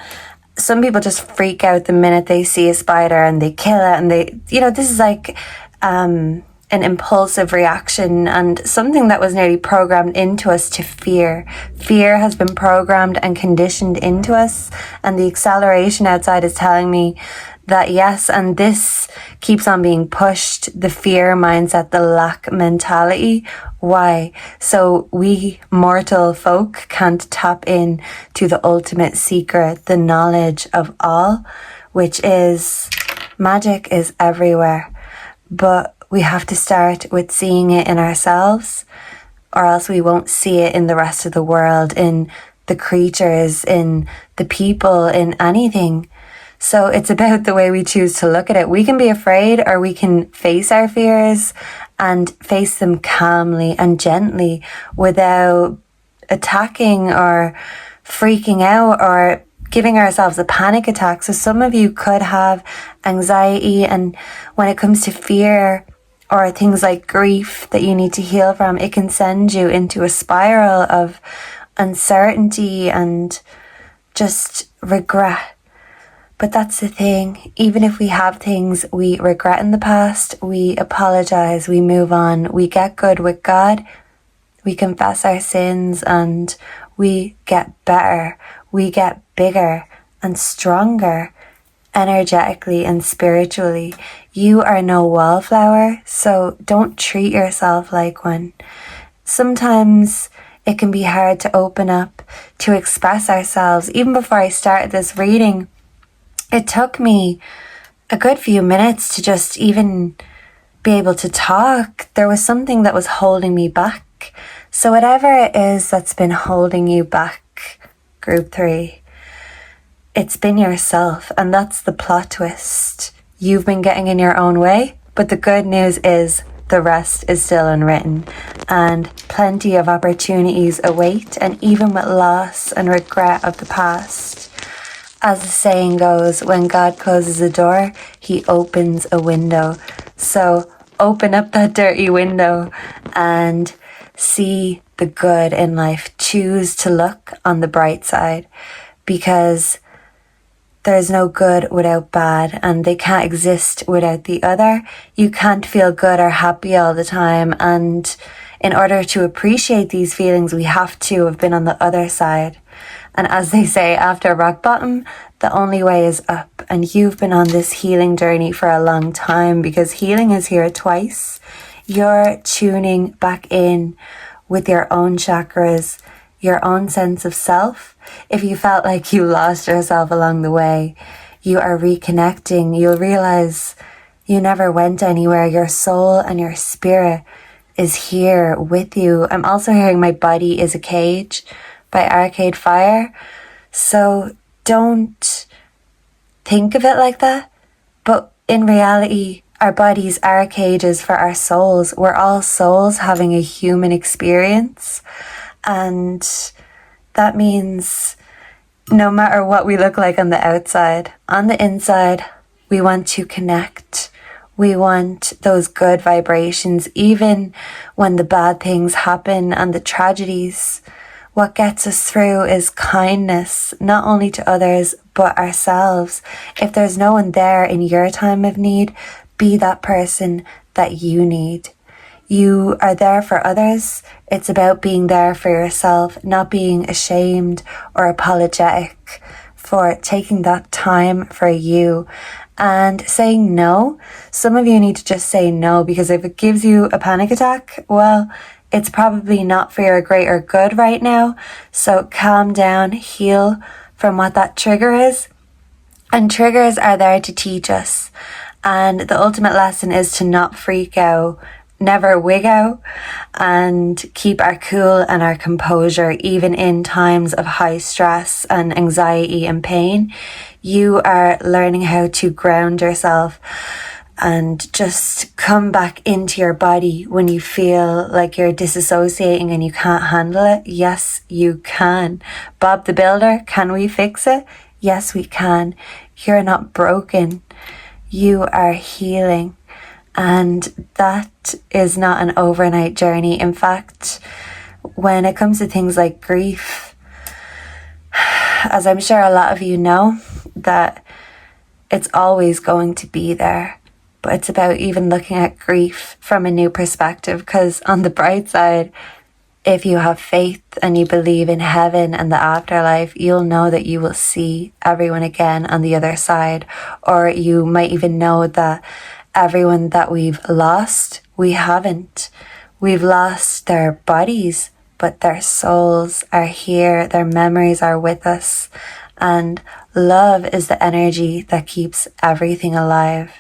Some people just freak out the minute they see a spider and they kill it, and they, you know, this is like an impulsive reaction and something that was nearly programmed into us to fear. Fear has been programmed and conditioned into us, and the acceleration outside is telling me that yes, and this keeps on being pushed, the fear mindset, the lack mentality. Why? So we mortal folk can't tap in to the ultimate secret, the knowledge of all, which is Magic is everywhere, but we have to start with seeing it in ourselves, or else we won't see it in the rest of the world, in the creatures, in the people, in anything. So it's about the way we choose to look at it. We can be afraid, or we can face our fears and face them calmly and gently without attacking or freaking out or giving ourselves a panic attack. So some of you could have anxiety, and when it comes to fear or things like grief that you need to heal from, it can send you into a spiral of uncertainty and just regret. But that's the thing, even if we have things we regret in the past, we apologize, we move on, we get good with God, we confess our sins, and we get better, we get bigger and stronger energetically and spiritually. You are no wallflower, so don't treat yourself like one. Sometimes it can be hard to open up, to express ourselves. Even before I started this reading, it took me a good few minutes to just even be able to talk. There was something that was holding me back. So whatever it is that's been holding you back, group 3, it's been yourself, and that's the plot twist. You've been getting in your own way, but the good news is the rest is still unwritten, and plenty of opportunities await, and even with loss and regret of the past. As the saying goes, when God closes a door, he opens a window. So open up that dirty window and see the good in life. Choose to look on the bright side, because there's no good without bad, and they can't exist without the other. You can't feel good or happy all the time, and in order to appreciate these feelings, we have to have been on the other side. And as they say, after rock bottom, the only way is up. And you've been on this healing journey for a long time, because healing is here twice. You're tuning back in with your own chakras, your own sense of self. If you felt like you lost yourself along the way, you are reconnecting. You'll realize you never went anywhere. Your soul and your spirit is here with you. I'm also hearing My Body is a Cage by Arcade Fire. So don't think of it like that. But in reality, our bodies are cages for our souls. We're all souls having a human experience. And that means no matter what we look like on the outside, on the inside, we want to connect. We want those good vibrations, even when the bad things happen and the tragedies. What gets us through is kindness, not only to others, but ourselves. If there's no one there in your time of need, be that person that you need. You are there for others. It's about being there for yourself, not being ashamed or apologetic for taking that time for you and saying no. Some of you need to just say no, because if it gives you a panic attack, well, it's probably not for your greater good right now. So calm down, heal from what that trigger is. And triggers are there to teach us. And the ultimate lesson is to not freak out, never wig out, and keep our cool and our composure even in times of high stress and anxiety and pain. You are learning how to ground yourself and just come back into your body when you feel like you're disassociating and you can't handle it. Yes, you can. Bob the Builder, can we fix it? Yes, we can. You're not broken. You are healing. And that is not an overnight journey. In fact, when it comes to things like grief, as I'm sure a lot of you know, that it's always going to be there. But it's about even looking at grief from a new perspective, because on the bright side, if you have faith and you believe in heaven and the afterlife, you'll know that you will see everyone again on the other side. Or you might even know that everyone that we've lost, we haven't. We've lost their bodies, but their souls are here. Their memories are with us. And Love is the energy that keeps everything alive,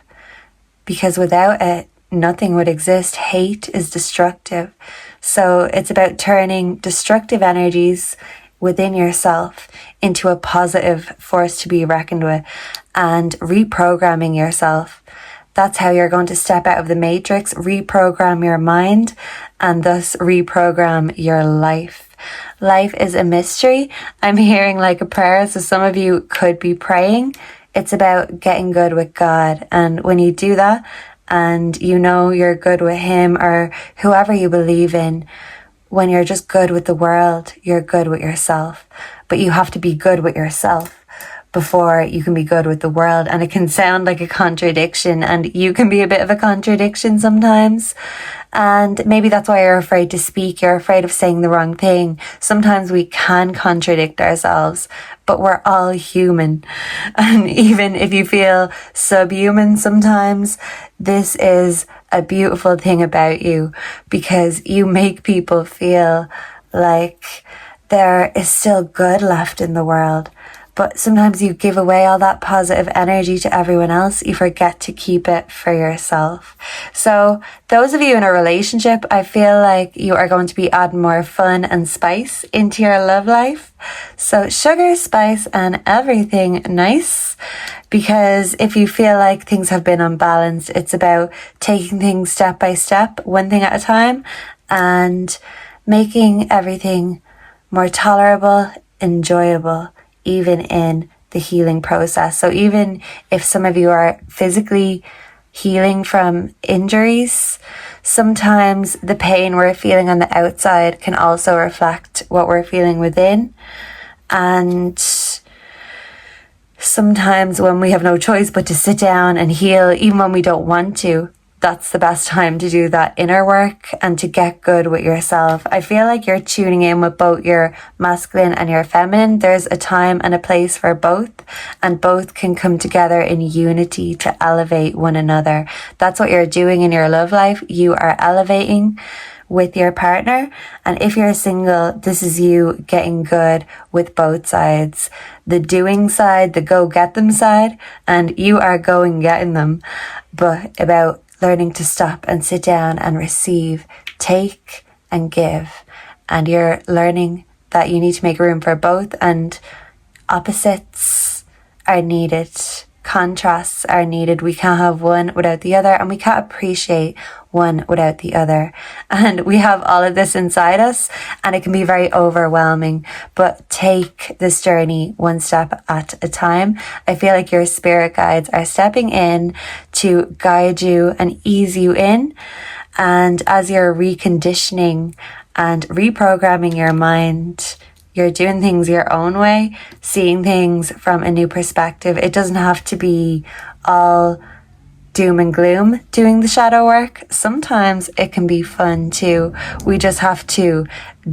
because without it, nothing would exist. Hate is destructive. So it's about turning destructive energies within yourself into a positive force to be reckoned with and reprogramming yourself. That's how you're going to step out of the matrix, reprogram your mind, and thus reprogram your life. Life is a mystery. I'm hearing like a prayer, so some of you could be praying. It's about getting good with God. And when you do that, and you know you're good with Him or whoever you believe in, when you're just good with the world, you're good with yourself. But you have to be good with yourself before you can be good with the world. And it can sound like a contradiction, and you can be a bit of a contradiction sometimes. And maybe that's why you're afraid to speak. You're afraid of saying the wrong thing. Sometimes we can contradict ourselves, but we're all human. And even if you feel subhuman sometimes, this is a beautiful thing about you, because you make people feel like there is still good left in the world. But sometimes you give away all that positive energy to everyone else. You forget to keep it for yourself. So those of you in a relationship, I feel like you are going to be adding more fun and spice into your love life. So sugar, spice, and everything nice. Because if you feel like things have been unbalanced, it's about taking things step by step, one thing at a time, and making everything more tolerable, enjoyable, even in the healing process. So even if some of you are physically healing from injuries, sometimes the pain we're feeling on the outside can also reflect what we're feeling within. And sometimes when we have no choice but to sit down and heal, even when we don't want to, that's the best time to do that inner work and to get good with yourself. I feel like you're tuning in with both your masculine and your feminine. There's a time and a place for both, and both can come together in unity to elevate one another. That's what you're doing in your love life. You are elevating with your partner. And if you're single, this is you getting good with both sides. The doing side, the go get them side, and you are going getting them. But about learning to stop and sit down and receive, take and give. And you're learning that you need to make room for both, and opposites are needed. Contrasts are needed. We can't have one without the other, and we can't appreciate one without the other. And we have all of this inside us, and it can be very overwhelming, but take this journey one step at a time. I feel like your spirit guides are stepping in to guide you and ease you in. And as you're reconditioning and reprogramming your mind, you're doing things your own way, seeing things from a new perspective. It doesn't have to be all doom and gloom doing the shadow work. Sometimes it can be fun too. We just have to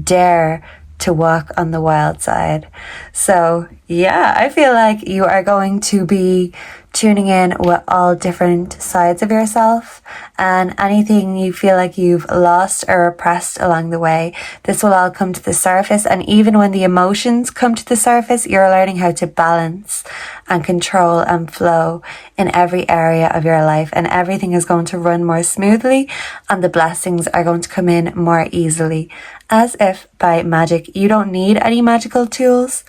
dare to walk on the wild side. So yeah, I feel like you are going to be tuning in with all different sides of yourself, and anything you feel like you've lost or repressed along the way, this will all come to the surface. And even when the emotions come to the surface, you're learning how to balance and control and flow in every area of your life, and everything is going to run more smoothly, and the blessings are going to come in more easily, as if by magic. You don't need any magical tools,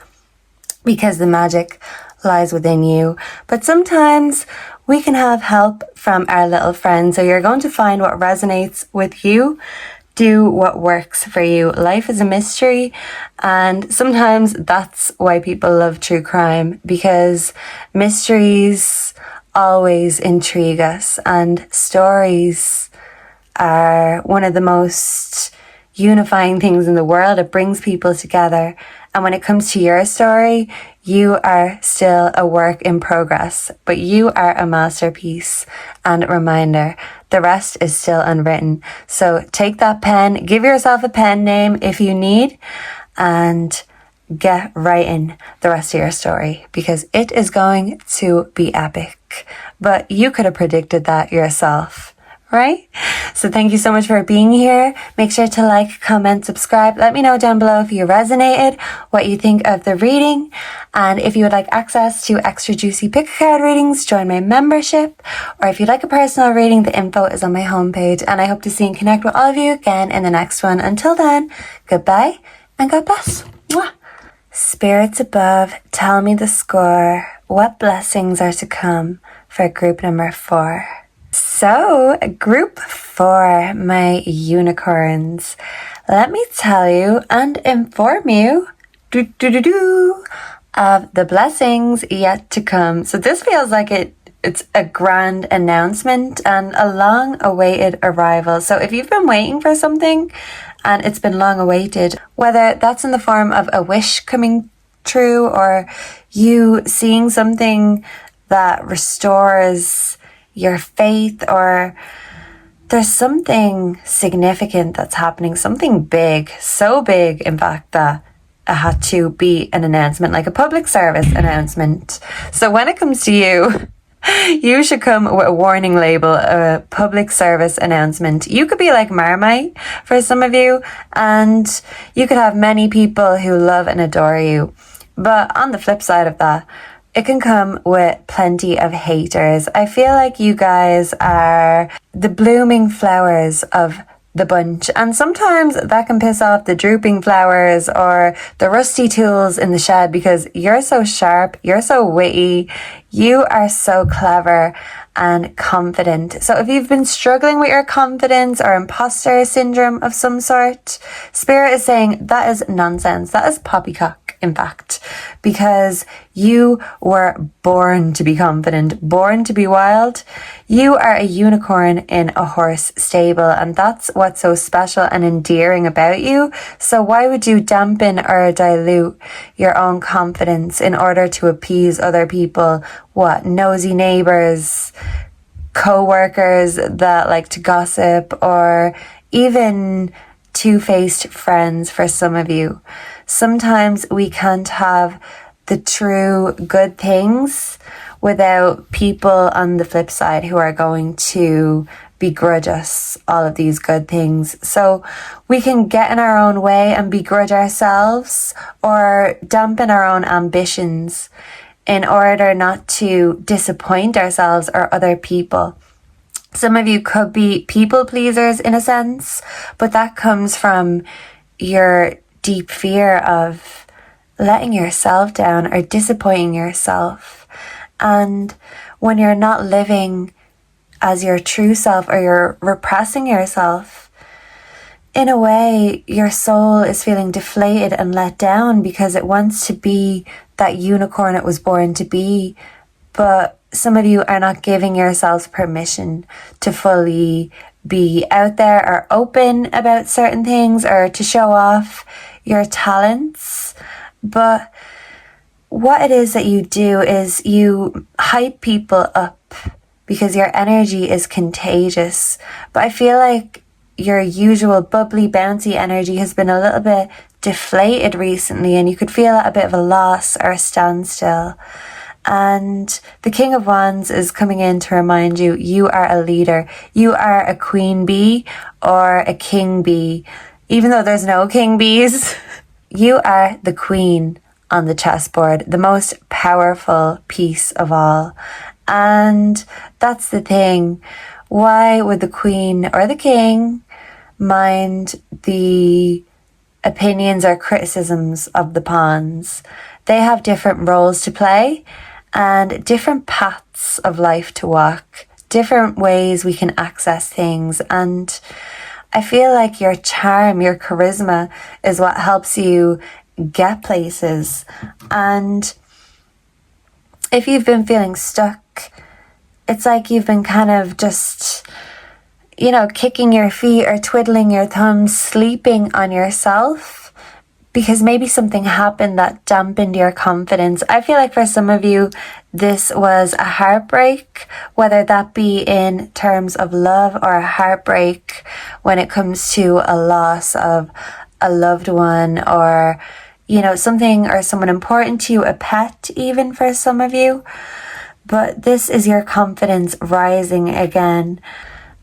because the magic lies within you. But sometimes we can have help from our little friends. So you're going to find what resonates with you. Do what works for you. Life is a mystery, and sometimes that's why people love true crime, because mysteries always intrigue us, and stories are one of the most unifying things in the world. It brings people together. And when it comes to your story, you are still a work in progress, but you are a masterpiece. And reminder, the rest is still unwritten. So take that pen, give yourself a pen name if you need, and get writing the rest of your story, because it is going to be epic. But you could have predicted that yourself, right? So thank you so much for being here. Make sure to like, comment, subscribe. Let me know down below if you resonated, what you think of the reading. And if you would like access to extra juicy pick a card readings, join my membership. Or if you'd like a personal reading, the info is on my homepage. And I hope to see and connect with all of you again in the next one. Until then, goodbye and God bless. Mwah. Spirits above, tell me the score. What blessings are to come for group number 4? So, group 4, my unicorns. Let me tell you and inform you of the blessings yet to come. So this feels like it's a grand announcement and a long-awaited arrival. So if you've been waiting for something and it's been long awaited, whether that's in the form of a wish coming true or you seeing something that restores your faith, or there's something significant that's happening, something big, so big in fact that it had to be an announcement, like a public service announcement. So when it comes to you, you should come with a warning label, a public service announcement. You could be like Marmite for some of you, and you could have many people who love and adore you. But on the flip side of that, it can come with plenty of haters. I feel like you guys are the blooming flowers of the bunch, and sometimes that can piss off the drooping flowers or the rusty tools in the shed, because you're so sharp, you're so witty, you are so clever and confident. So if you've been struggling with your confidence or imposter syndrome of some sort, Spirit is saying that is nonsense. That is poppycock, in fact, because you were born to be confident, born to be wild. You are a unicorn in a horse stable, and that's what's so special and endearing about you. So why would you dampen or dilute your own confidence in order to appease other people? What, nosy neighbors, co-workers that like to gossip, or even two-faced friends for some of you? Sometimes we can't have the true good things without people on the flip side who are going to begrudge us all of these good things. So we can get in our own way and begrudge ourselves or dampen our own ambitions in order not to disappoint ourselves or other people. Some of you could be people pleasers in a sense, but that comes from your deep fear of letting yourself down or disappointing yourself. And when you're not living as your true self, or you're repressing yourself, in a way, your soul is feeling deflated and let down because it wants to be that unicorn it was born to be. But some of you are not giving yourselves permission to fully be out there or open about certain things or to show off your talents. But what it is that you do is you hype people up because your energy is contagious. But I feel like your usual bubbly, bouncy energy has been a little bit deflated recently, and you could feel at a bit of a loss or a standstill. And the King of Wands is coming in to remind you, you are a leader. You are a queen bee or a king bee. Even though there's no king bees, you are the queen on the chessboard, the most powerful piece of all. And that's the thing. Why would the queen or the king mind the opinions or criticisms of the pawns? They have different roles to play and different paths of life to walk, different ways we can access things. And I feel like your charm, your charisma is what helps you get places. And if you've been feeling stuck, it's like you've been kind of just, kicking your feet or twiddling your thumbs, sleeping on yourself, because maybe something happened that dampened your confidence. I feel like for some of you, this was a heartbreak, whether that be in terms of love or a heartbreak when it comes to a loss of a loved one, or, something or someone important to you, a pet even for some of you. But this is your confidence rising again.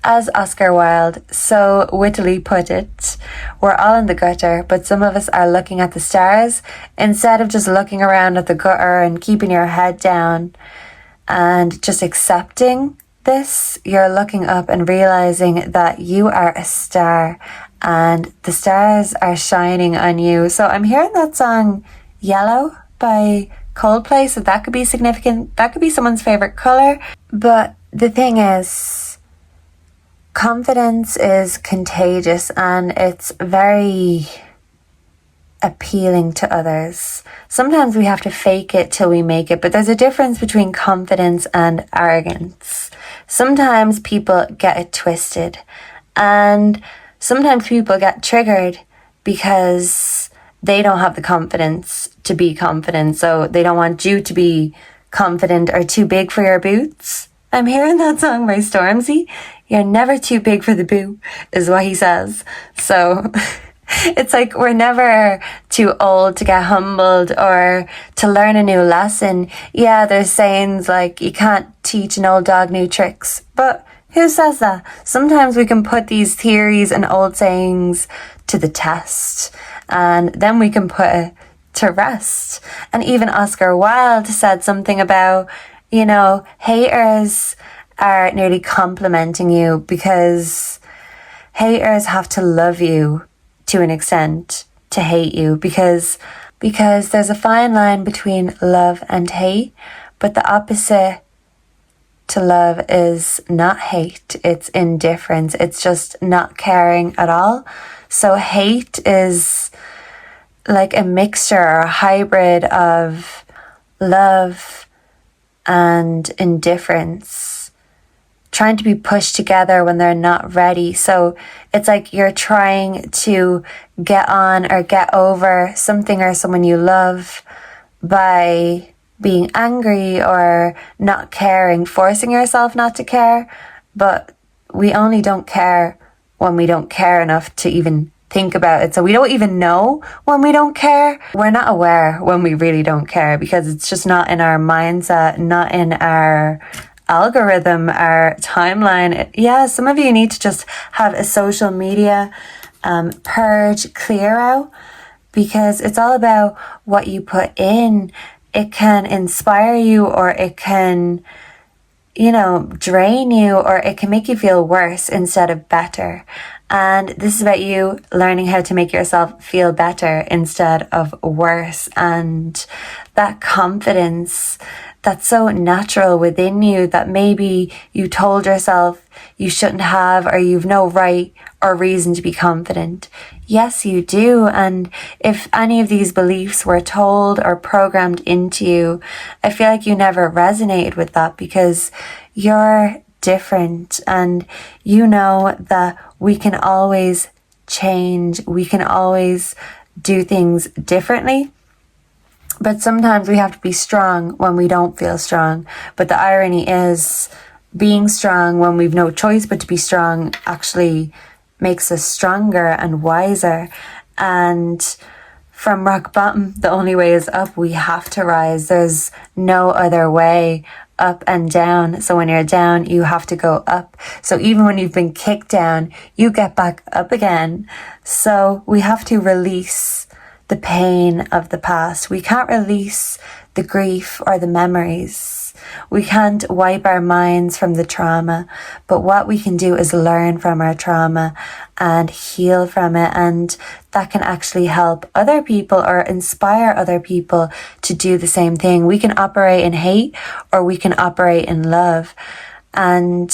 As Oscar Wilde so wittily put it, we're all in the gutter, but some of us are looking at the stars instead of just looking around at the gutter and keeping your head down and just accepting this. You're looking up and realizing that you are a star and the stars are shining on you. So I'm hearing that song Yellow by Coldplay, so that could be significant. That could be someone's favorite color. But the thing is, confidence is contagious and it's very appealing to others. Sometimes we have to fake it till we make it, but there's a difference between confidence and arrogance. Sometimes people get it twisted, and sometimes people get triggered because they don't have the confidence to be confident, so they don't want you to be confident or too big for your boots. I'm hearing that song by Stormzy. You're never too big for the boot, is what he says. So it's like we're never too old to get humbled or to learn a new lesson. Yeah, there's sayings like you can't teach an old dog new tricks, but who says that? Sometimes we can put these theories and old sayings to the test, and then we can put it to rest. And even Oscar Wilde said something about, haters are nearly complimenting you because haters have to love you to an extent to hate you, because there's a fine line between love and hate, but the opposite to love is not hate, it's indifference, it's just not caring at all. So hate is like a mixture or a hybrid of love and indifference, trying to be pushed together when they're not ready. So it's like you're trying to get on or get over something or someone you love by being angry or not caring, forcing yourself not to care. But we only don't care when we don't care enough to even think about it. So we don't even know when we don't care. We're not aware when we really don't care because it's just not in our mindset, not in our algorithm, our timeline. Yeah, some of you need to just have a social media purge, clear out, because it's all about what you put in. It can inspire you, or it can, drain you, or it can make you feel worse instead of better. And this is about you learning how to make yourself feel better instead of worse. And that confidence that's so natural within you that maybe you told yourself you shouldn't have, or you've no right or reason to be confident. Yes, you do. And if any of these beliefs were told or programmed into you, I feel like you never resonated with that because you're different, and you know that we can always change, we can always do things differently. But sometimes we have to be strong when we don't feel strong. But the irony is, being strong when we've no choice but to be strong actually makes us stronger and wiser. And from rock bottom, the only way is up. We have to rise. There's no other way. Up and down. So when you're down, you have to go up. So even when you've been kicked down, you get back up again. So we have to release the pain of the past. We can't release the grief or the memories. We can't wipe our minds from the trauma, but what we can do is learn from our trauma and heal from it, and that can actually help other people or inspire other people to do the same thing. We can operate in hate or we can operate in love, and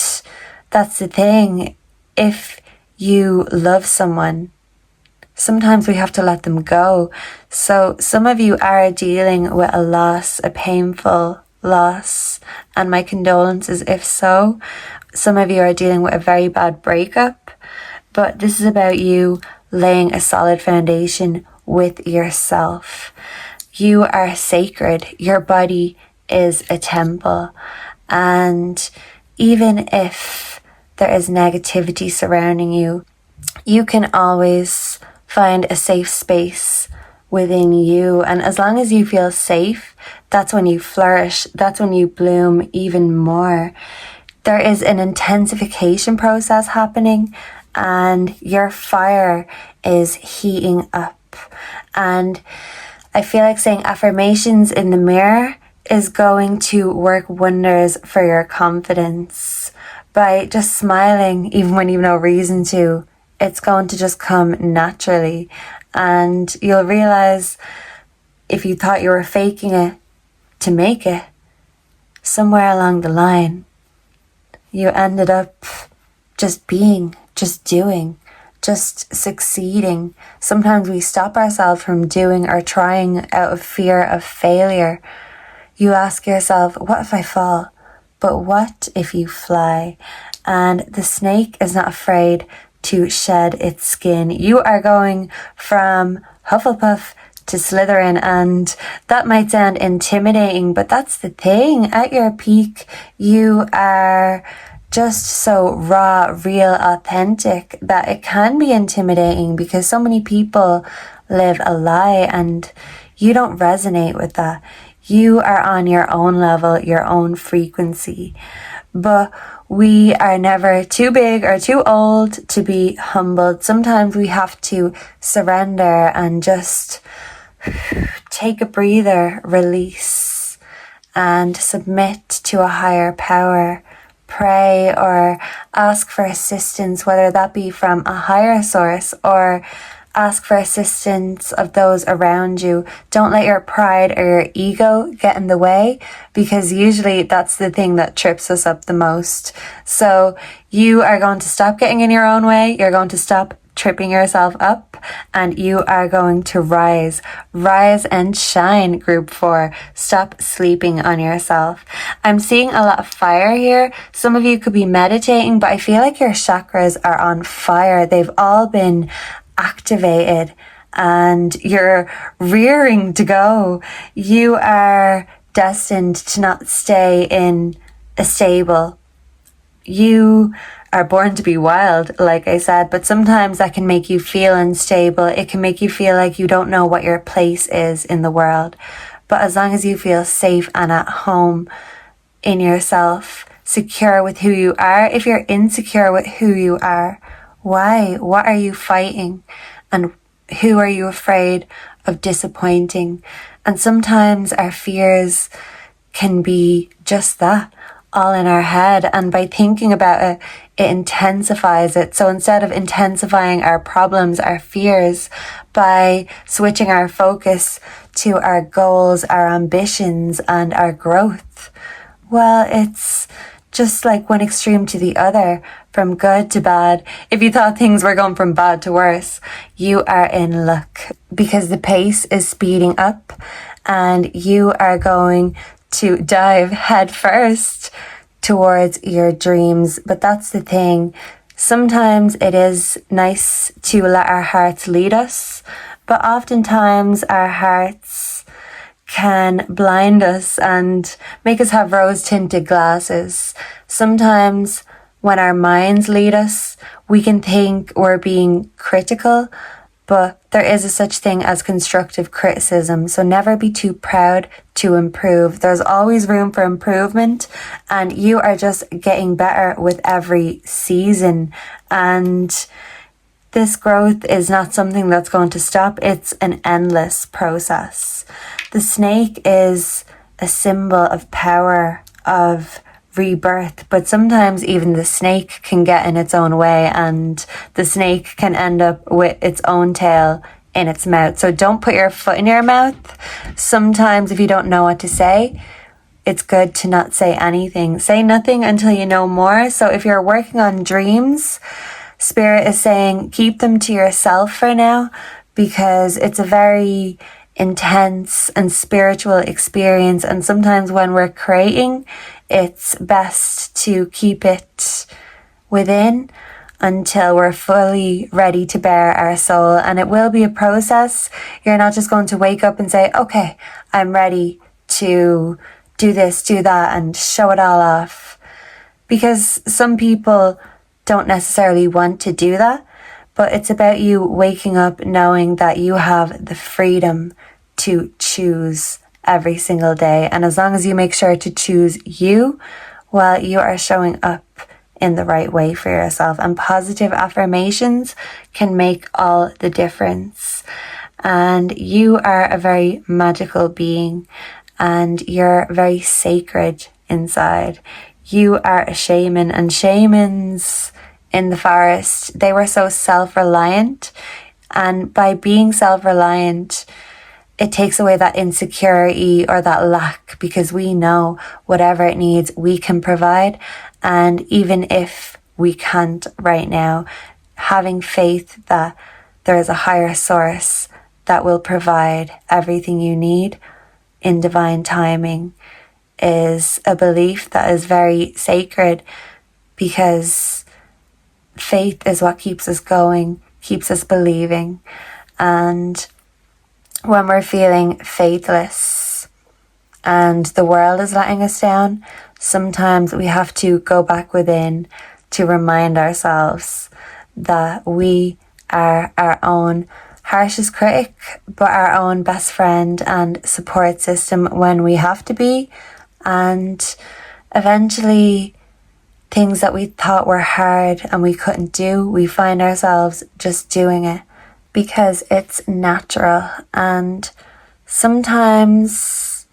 that's the thing. If you love someone, sometimes we have to let them go. So some of you are dealing with a loss, a painful loss, and my condolences if so. Some of you are dealing with a very bad breakup, but this is about you laying a solid foundation with yourself. You are sacred. Your body is a temple, and even if there is negativity surrounding you, you can always find a safe space within you. And as long as you feel safe, that's when you flourish. That's when you bloom even more. there is an intensification process happening, and your fire is heating up. And I feel like saying affirmations in the mirror is going to work wonders for your confidence. By just smiling, even when you've no reason to, it's going to just come naturally. And you'll realize, if you thought you were faking it to make it, somewhere along the line, you ended up just being, just doing, just succeeding. Sometimes we stop ourselves from doing or trying out of fear of failure. You ask yourself, what if I fall? But what if you fly? And the snake is not afraid to shed its skin. You are going from Hufflepuff to Slytherin, and that might sound intimidating, but that's the thing. At your peak, you are just so raw, real, authentic that it can be intimidating, because so many people live a lie and you don't resonate with that. You are on your own level, your own frequency. But we are never too big or too old to be humbled. Sometimes we have to surrender and just take a breather, release, and submit to a higher power. Pray or ask for assistance, whether that be from a higher source, or ask for assistance of those around you. Don't let your pride or your ego get in the way, because usually that's the thing that trips us up the most. So you are going to stop getting in your own way. You're going to stop tripping yourself up, and you are going to rise and shine. Group 4, stop sleeping on yourself. I'm seeing a lot of fire here. Some of you could be meditating, but I feel like your chakras are on fire. They've all been activated and you're rearing to go. You are destined to not stay in a stable. You are born to be wild, like I said, but sometimes that can make you feel unstable. It can make you feel like you don't know what your place is in the world. But as long as you feel safe and at home in yourself, secure with who you are, if you're insecure with who you are, why? What are you fighting? And who are you afraid of disappointing? And sometimes our fears can be just that, all in our head, and by thinking about it, it intensifies it. So instead of intensifying our problems, our fears, by switching our focus to our goals, our ambitions, and our growth, well, it's just like one extreme to the other, from good to bad. If you thought things were going from bad to worse, you are in luck, because the pace is speeding up and you are going to dive headfirst towards your dreams. But that's the thing. Sometimes it is nice to let our hearts lead us, but oftentimes our hearts can blind us and make us have rose-tinted glasses. Sometimes when our minds lead us, we can think we're being critical, but there is a such thing as constructive criticism. So never be too proud to improve. There's always room for improvement, and you are just getting better with every season. And this growth is not something that's going to stop. It's an endless process. The snake is a symbol of power, of rebirth, but sometimes even the snake can get in its own way, and the snake can end up with its own tail in its mouth. So don't put your foot in your mouth. Sometimes if you don't know what to say, it's good to not say anything. Say nothing until you know more. So if you're working on dreams, Spirit is saying keep them to yourself for now, because it's a very intense and spiritual experience, and sometimes when we're creating, it's best to keep it within until we're fully ready to bare our soul. And it will be a process. You're not just going to wake up and say, okay, I'm ready to do this, do that, and show it all off, because some people don't necessarily want to do that. But it's about you waking up knowing that you have the freedom to choose every single day. And as long as you make sure to choose you, while you are showing up in the right way for yourself. And positive affirmations can make all the difference. And you are a very magical being, and you're very sacred inside. You are a shaman, and shamans in the forest, they were so self-reliant. And by being self-reliant, it takes away that insecurity or that lack, because we know whatever it needs, we can provide. And even if we can't right now, having faith that there is a higher source that will provide everything you need in divine timing is a belief that is very sacred, because faith is what keeps us going, keeps us believing. And when we're feeling faithless and the world is letting us down, sometimes we have to go back within to remind ourselves that we are our own harshest critic, but our own best friend and support system when we have to be. And eventually, things that we thought were hard and we couldn't do, we find ourselves just doing it because it's natural. And sometimes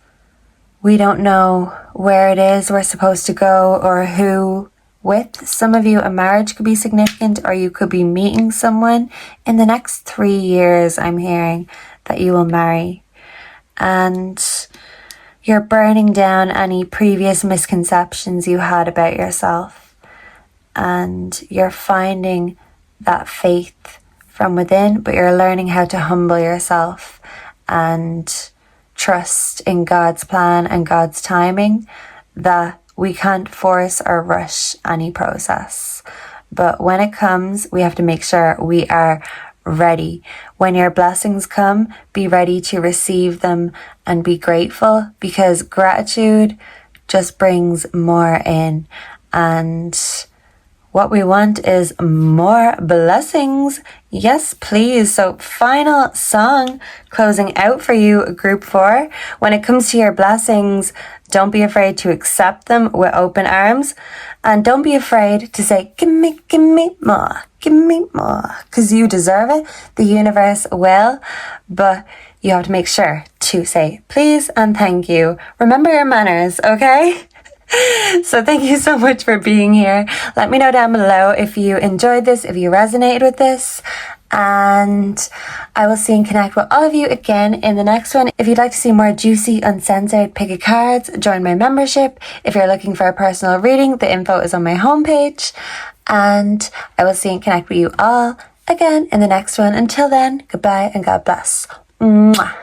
we don't know where it is we're supposed to go or who with. Some of you, a marriage could be significant, or you could be meeting someone in the next 3 years. I'm hearing that you will marry, and you're burning down any previous misconceptions you had about yourself, and you're finding that faith from within, but you're learning how to humble yourself and trust in God's plan and God's timing, that we can't force or rush any process. But when it comes, we have to make sure we are ready. When your blessings come, be ready to receive them and be grateful, because gratitude just brings more in. And what we want is more blessings. Yes, please. So final song closing out for you, group 4. When it comes to your blessings, don't be afraid to accept them with open arms. And don't be afraid to say, give me more, because you deserve it. The universe will, but you have to make sure to say please and thank you. Remember your manners, okay? So thank you so much for being here. Let me know down below if you enjoyed this, if you resonated with this, and I will see and connect with all of you again in the next one. If you'd like to see more juicy, uncensored pick a cards, join my membership. If you're looking for a personal reading, the info is on my homepage, and I will see and connect with you all again in the next one. Until then, goodbye and God bless. Mwah.